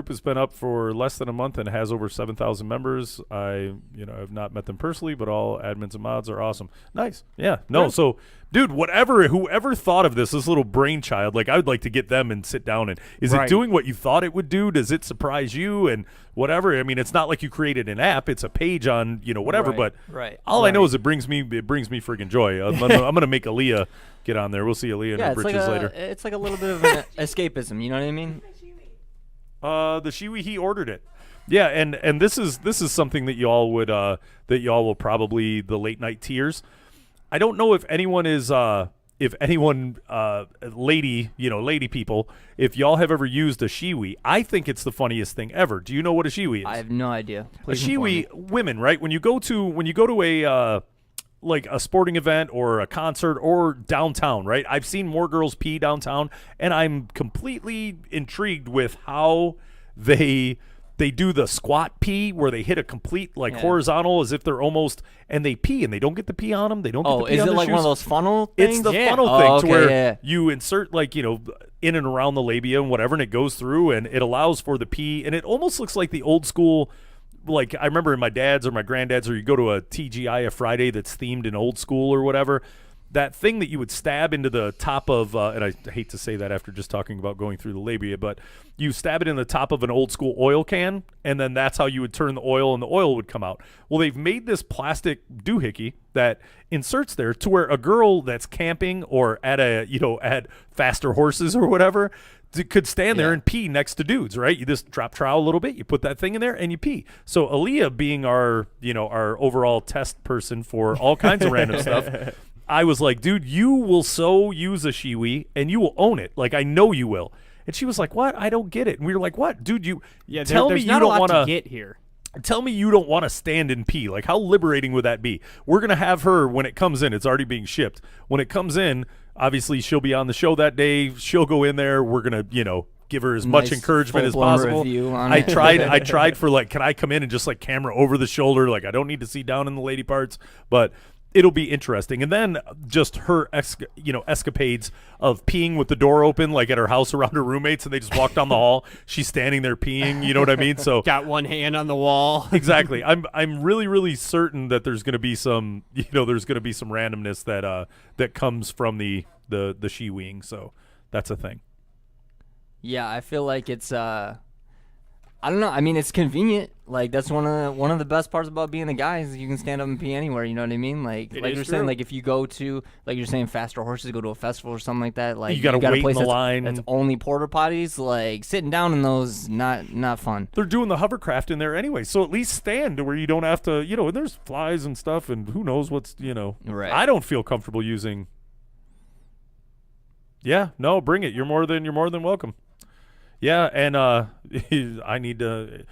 has been up for less than a month and has over 7,000 members. I have not met them personally, but all admins and mods are awesome. Nice. Yeah. No. Good. So, dude, whoever thought of this little brainchild, I would like to get them and sit down and is Right. it doing what you thought it would do? Does it surprise you and whatever? I mean, it's not like you created an app. It's a page on whatever. Right. But Right. all I know is it brings me friggin' joy. I'm gonna make Aaliyah get on there. We'll see Aaliyah in Yeah, her it's britches like later. it's like a little bit of an escapism. You know what I mean? The Shiwi, he ordered it. Yeah, and this is something that y'all will probably, the late night tears. I don't know if anyone is lady people, if y'all have ever used a Shiwi. I think it's the funniest thing ever. Do you know what a Shiwi is? I have no idea. A Please inform me. Shiwi, women, right? When you go to a a sporting event or a concert or downtown, right? I've seen more girls pee downtown, and I'm completely intrigued with how they do the squat pee where they hit a complete horizontal as if they're almost, and they pee and they don't get the pee on them. They don't get the pee is on it their like one of shoes. those funnel things? It's the Yeah. funnel Oh, thing okay, to where yeah. you insert in and around the labia and whatever, and it goes through and it allows for the pee, and it almost looks like the old school. Like I remember in my dad's or my granddad's, or you go to a TGI, a Friday that's themed in old school or whatever, that thing that you would stab into the top of, and I hate to say that after just talking about going through the labia, but you stab it in the top of an old school oil can, and then that's how you would turn the oil, and the oil would come out. Well, they've made this plastic doohickey that inserts there to where a girl that's camping or at at Faster Horses or whatever could stand there Yeah. and pee next to dudes, right? You just drop trowel a little bit, you put that thing in there, and you pee. So Aaliyah, being our overall test person for all kinds of random stuff, I was like, dude, you will so use a Shiwi, and you will own it. Like, I know you will. And she was like, what? I don't get it. And we were like, what? Dude, tell me there's you not don't a lot want to get here. Tell me you don't want to stand and pee. Like, how liberating would that be? We're going to have her when it comes in. It's already being shipped. When it comes in, obviously she'll be on the show that day. She'll go in there. We're going to, give her as much Nice encouragement as full-blown possible. review on I it. tried for can I come in and just camera over the shoulder? I don't need to see down in the lady parts, but it'll be interesting. And then just her escapades of peeing with the door open, at her house around her roommates, and they just walk down the hall. She's standing there peeing. You know what I mean? So Got one hand on the wall. exactly. I'm really, really certain that there's going to be some randomness that comes from the she-weeing. So that's a thing. Yeah, I feel like it's I don't know. I mean, it's convenient. That's one of the best parts about being a guy is you can stand up and pee anywhere. You know what I mean? It Like is you're saying, true. if you go to you're saying Faster Horses, go to a festival or something like that. You gotta got a wait in place the that's, line. That's only porta potties. Sitting down in those, not fun. They're doing the hovercraft in there anyway, so at least stand to where you don't have to, and there's flies and stuff, and who knows what's, Right. I don't feel comfortable using. Yeah, no, bring it. You're more than welcome. Yeah, and I need to.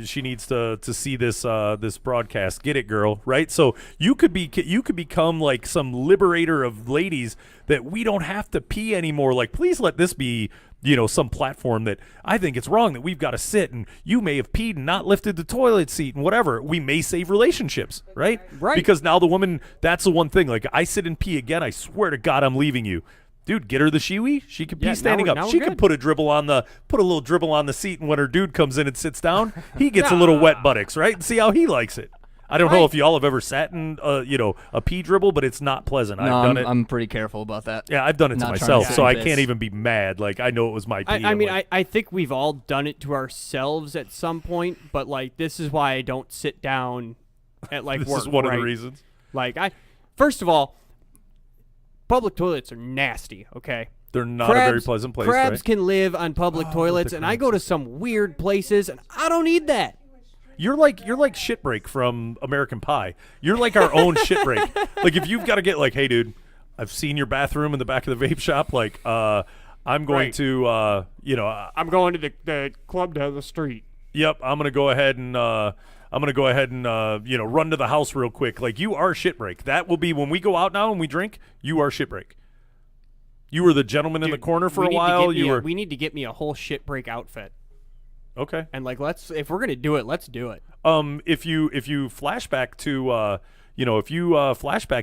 She needs to see this this broadcast. Get it, girl? Right? So you could become some liberator of ladies that we don't have to pee anymore. Please let this be some platform that I think it's wrong that we've got to sit and you may have peed and not lifted the toilet seat and whatever. We may save relationships, right? Right. Because now the woman, that's the one thing. I sit and pee again, I swear to God I'm leaving you. Dude, get her the shiwi. She could be Yeah, standing now up. we're She good. could put a little dribble on the seat, and when her dude comes in and sits down, he gets a little wet buttocks, right? And see how he likes it. I don't know if y'all have ever sat in, a pee dribble, but it's not pleasant. No, I've done it. I'm pretty careful about that. Yeah, I've done it to Not trying to myself, say so I this. can't even be mad. Like, I know it was my pee. I I'm mean, like, I think we've all done it to ourselves at some point, but like this is why I don't sit down at like this work. is one of right? the reasons. Like first of all, public toilets are nasty. Okay. They're not a very pleasant place, Crabs right? can live on public toilets, and I go to some weird places, and I don't need that. You're like Shitbreak from American Pie. You're like our own Shitbreak. Like, if you've got to get like, hey, dude, I've seen your bathroom in the back of the vape shop. Like, I'm going Right. to, I'm going to the club down the street. Yep, I'm gonna go ahead and run to the house real quick. Like, you are Shitbreak. That will be when we go out now and we drink. You are Shitbreak. You were the gentleman in the corner for a while. We need to get me a whole shit break outfit. Okay. And like, if we're gonna do it, let's do it. If you flashback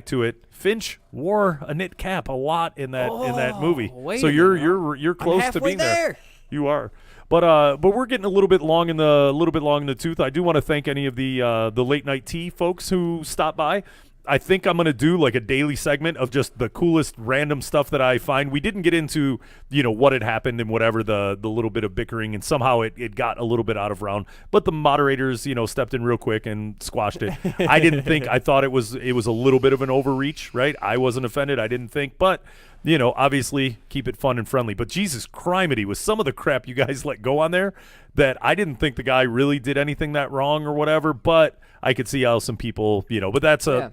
to it, Finch wore a knit cap a lot in that movie. wait So a you're close to halfway being there. there. You are. But we're getting a little bit long in the tooth. I do want to thank any of the late night tea folks who stopped by. I think I'm going to do like a daily segment of just the coolest random stuff that I find. We didn't get into, what had happened and whatever, the little bit of bickering, and somehow it got a little bit out of round. But the moderators, stepped in real quick and squashed it. I thought it was a little bit of an overreach, right? I wasn't offended. I didn't think, but obviously keep it fun and friendly. But Jesus criminy, with some of the crap you guys let go on there, that I didn't think the guy really did anything that wrong or whatever, but I could see how some people, but that's a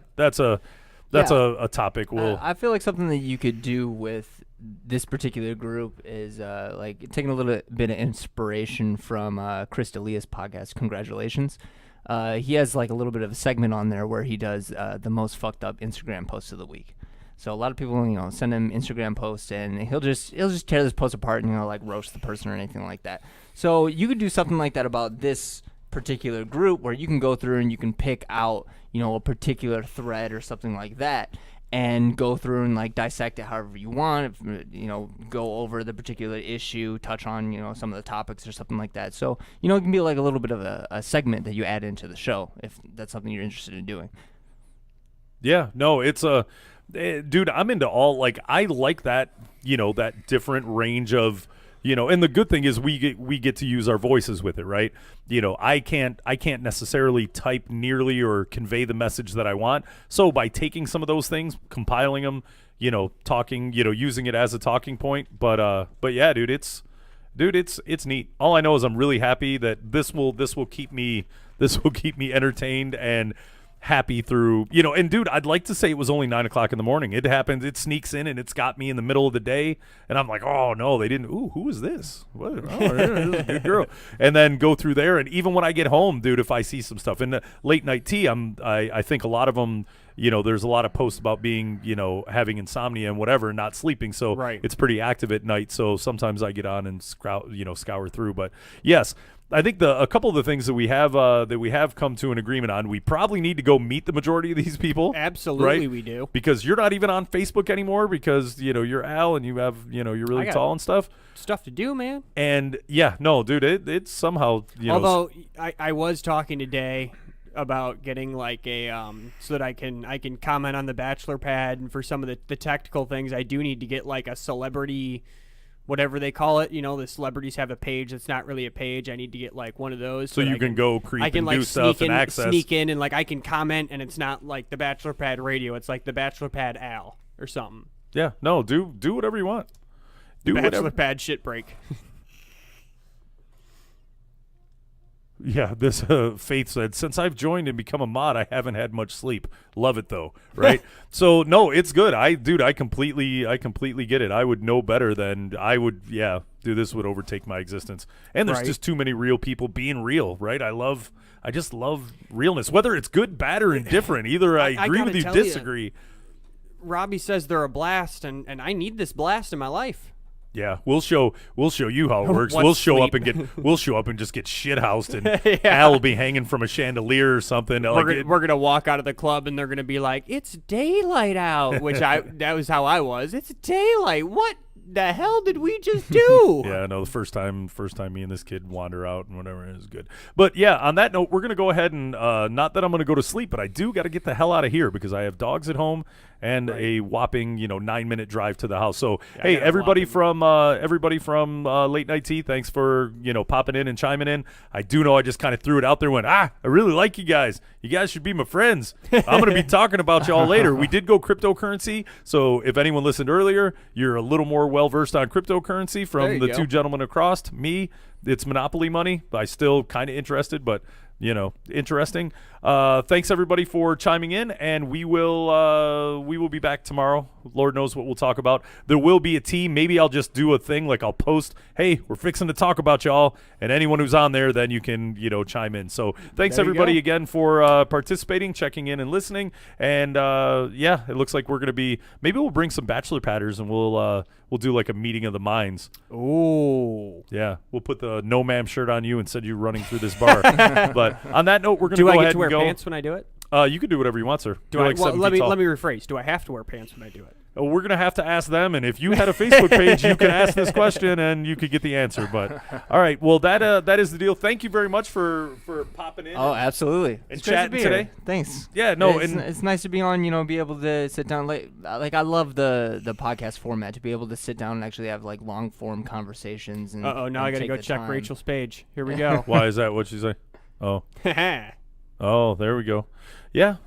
topic. I feel like something that you could do with this particular group is like taking a little bit of inspiration from Chris D'Elia's podcast. Congratulations. He has like a little bit of a segment on there where he does the most fucked up Instagram posts of the week. So a lot of people, send him Instagram posts, and he'll just tear this post apart and like roast the person or anything like that. So you could do something like that about this particular group, where you can go through and you can pick out, a particular thread or something like that, and go through and like dissect it however you want. Go over the particular issue, touch on some of the topics or something like that. So it can be like a little bit of a segment that you add into the show if that's something you're interested in doing. Yeah, no, it's dude, I'm into all, like, I like that, that different range of, and the good thing is we get to use our voices with it, right? I can't necessarily type nearly or convey the message that I want. So by taking some of those things, compiling them, talking, using it as a talking point. But yeah, dude, it's neat. All I know is I'm really happy that this will keep me entertained and happy through, and dude, I'd like to say it was only 9:00 in the morning. It happens, it sneaks in, and it's got me in the middle of the day, and I'm like, oh no, they didn't. Ooh, who is this? What? Oh, yeah, this is a good girl. And then go through there, and even when I get home, dude, if I see some stuff in the late night tea, I think a lot of them, there's a lot of posts about being, having insomnia and whatever, and not sleeping. So Right. It's pretty active at night. So sometimes I get on and scour through. But yes, I think a couple of the things that we have come to an agreement on, we probably need to go meet the majority of these people. Absolutely, right? we do. Because you're not even on Facebook anymore because, you're Al and you have, you're really tall and stuff. Stuff to do, man. And yeah, no, dude, it's somehow, Although I was talking today about getting like a so that I can comment on the bachelor pad, and for some of the technical things I do need to get like a celebrity, whatever they call it, the celebrities have a page that's not really a page. I need to get like one of those so that you can go creep I can and like do stuff and access. sneak in, and like I can comment, and it's not like the bachelor pad radio, it's like the bachelor pad Al or something. Yeah, no, do whatever you want. Do Bachelor whatever. pad shit break. Yeah, this Faith said, since I've joined and become a mod, I haven't had much sleep. Love it though, right? So no, it's good. I completely get it. I would know better than I would. Yeah, dude, this would overtake my existence. And there's Right. just too many real people being real, right? I just love realness, whether it's good, bad, or indifferent. Either I agree gotta with you, tell ya, disagree. Robbie says they're a blast, and I need this blast in my life. Yeah, we'll show you how it works. What We'll show up sleep? and just get shithoused, and Yeah. Al will be hanging from a chandelier or something. We're gonna walk out of the club and they're gonna be like, "It's daylight out," which that was how I was. It's daylight. What the hell did we just do? Yeah, no, the first time me and this kid wander out and whatever, it was good. But yeah, on that note, we're gonna go ahead and not that I'm gonna go to sleep, but I do got to get the hell out of here because I have dogs at home and a whopping 9-minute drive to the house. So hey, everybody from Late Night Tea, thanks for popping in and chiming in. I do know I just kind of threw it out there. I really like you guys. You guys should be my friends. I'm gonna be talking about y'all later. We did go cryptocurrency, so if anyone listened earlier, you're a little more well versed on cryptocurrency from the two gentlemen across. Me, it's Monopoly money. I still kind of interested, but interesting. Thanks everybody for chiming in, and we will be back tomorrow. Lord knows what we'll talk about. There will be a team. Maybe I'll just do a thing like I'll post, hey, we're fixing to talk about y'all, and anyone who's on there, then you can chime in. So thanks everybody again for participating, checking in, and listening. And it looks like we're gonna be. Maybe we'll bring some bachelor patters and we'll do like a meeting of the minds. Ooh. Yeah, we'll put the no ma'am shirt on you and send you running through this bar. But on that note, we're gonna go Do I ahead get to wear and go. pants when I do it? You can do whatever you want, sir. Do You're I? like Well, 7 let feet me tall. rephrase. Do I have to wear pants when I do it? We're gonna have to ask them, and if you had a Facebook page, you could ask this question and you could get the answer. But all right, well that is the deal. Thank you very much for popping in. Oh, absolutely. And It's great to chatting be here. today. Thanks. Yeah, no, it's nice to be on. Be able to sit down. Like I love the podcast format to be able to sit down and actually have like long form conversations. And Now I gotta take go the check time. Rachel's page. Here we go. Why is that? What'd she say? Oh, there we go. Yeah.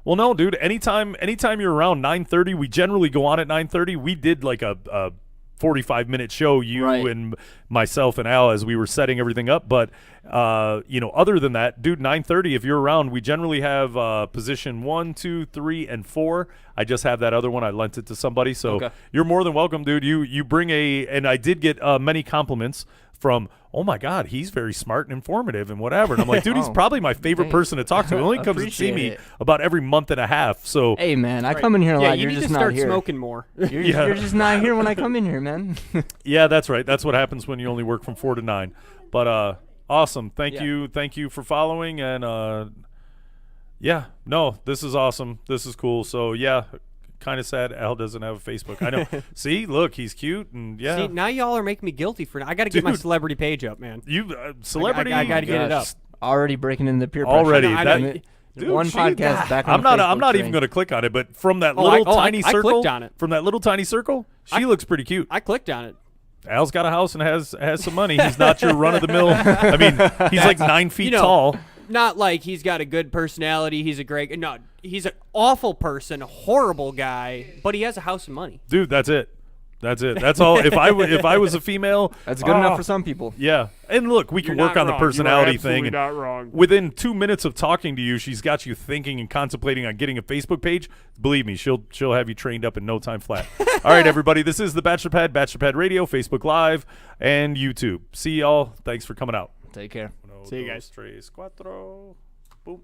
Well, no, dude. Anytime you're around 9:30, we generally go on at 9:30. We did like a 45-minute show, you and myself and Al, as we were setting everything up. But other than that, dude, 9:30. If you're around, we generally have position 1, 2, 3, and 4. I just have that other one. I lent it to somebody, so you're more than welcome, dude. You bring and I did get many compliments from. Oh my God, he's very smart and informative and whatever. And I'm like, dude, he's probably my favorite person to talk to. He only comes to see me about every month and a half. So hey, man, I come in here a lot. You You're need just to not start here. smoking more. You're just not here when I come in here, man. yeah, that's right. That's what happens when you only work from 4 to 9. But awesome. Thank you for following. And this is awesome. This is cool. So yeah. Kind of sad Al doesn't have a Facebook. I know. See, look, he's cute, and See, now y'all are making me guilty for. I got to get my celebrity page up, man. You celebrity. I got to get it up. Already breaking in the peer pressure. Already. I know. Dude, one podcast back on I'm not Facebook even train. going to click on it, but from that little tiny I circle, clicked on it. From that little tiny circle, she looks pretty cute. I clicked on it. Al's got a house and has some money. He's not your run of the mill. I mean, he's like 9 feet tall. Not like he's got a good personality. He's a great. No, he's an awful person, a horrible guy, but he has a house and money. Dude, that's it. That's all. If I was a female, that's good enough for some people. Yeah, and look, we can work on the personality thing. You're not wrong. Within 2 minutes of talking to you, she's got you thinking and contemplating on getting a Facebook page. Believe me, she'll have you trained up in no time flat. All right, everybody, this is the Bachelor Pad Radio, Facebook Live, and YouTube. See y'all. Thanks for coming out. Take care. See you guys. 1, 2, 3, 4. Boom.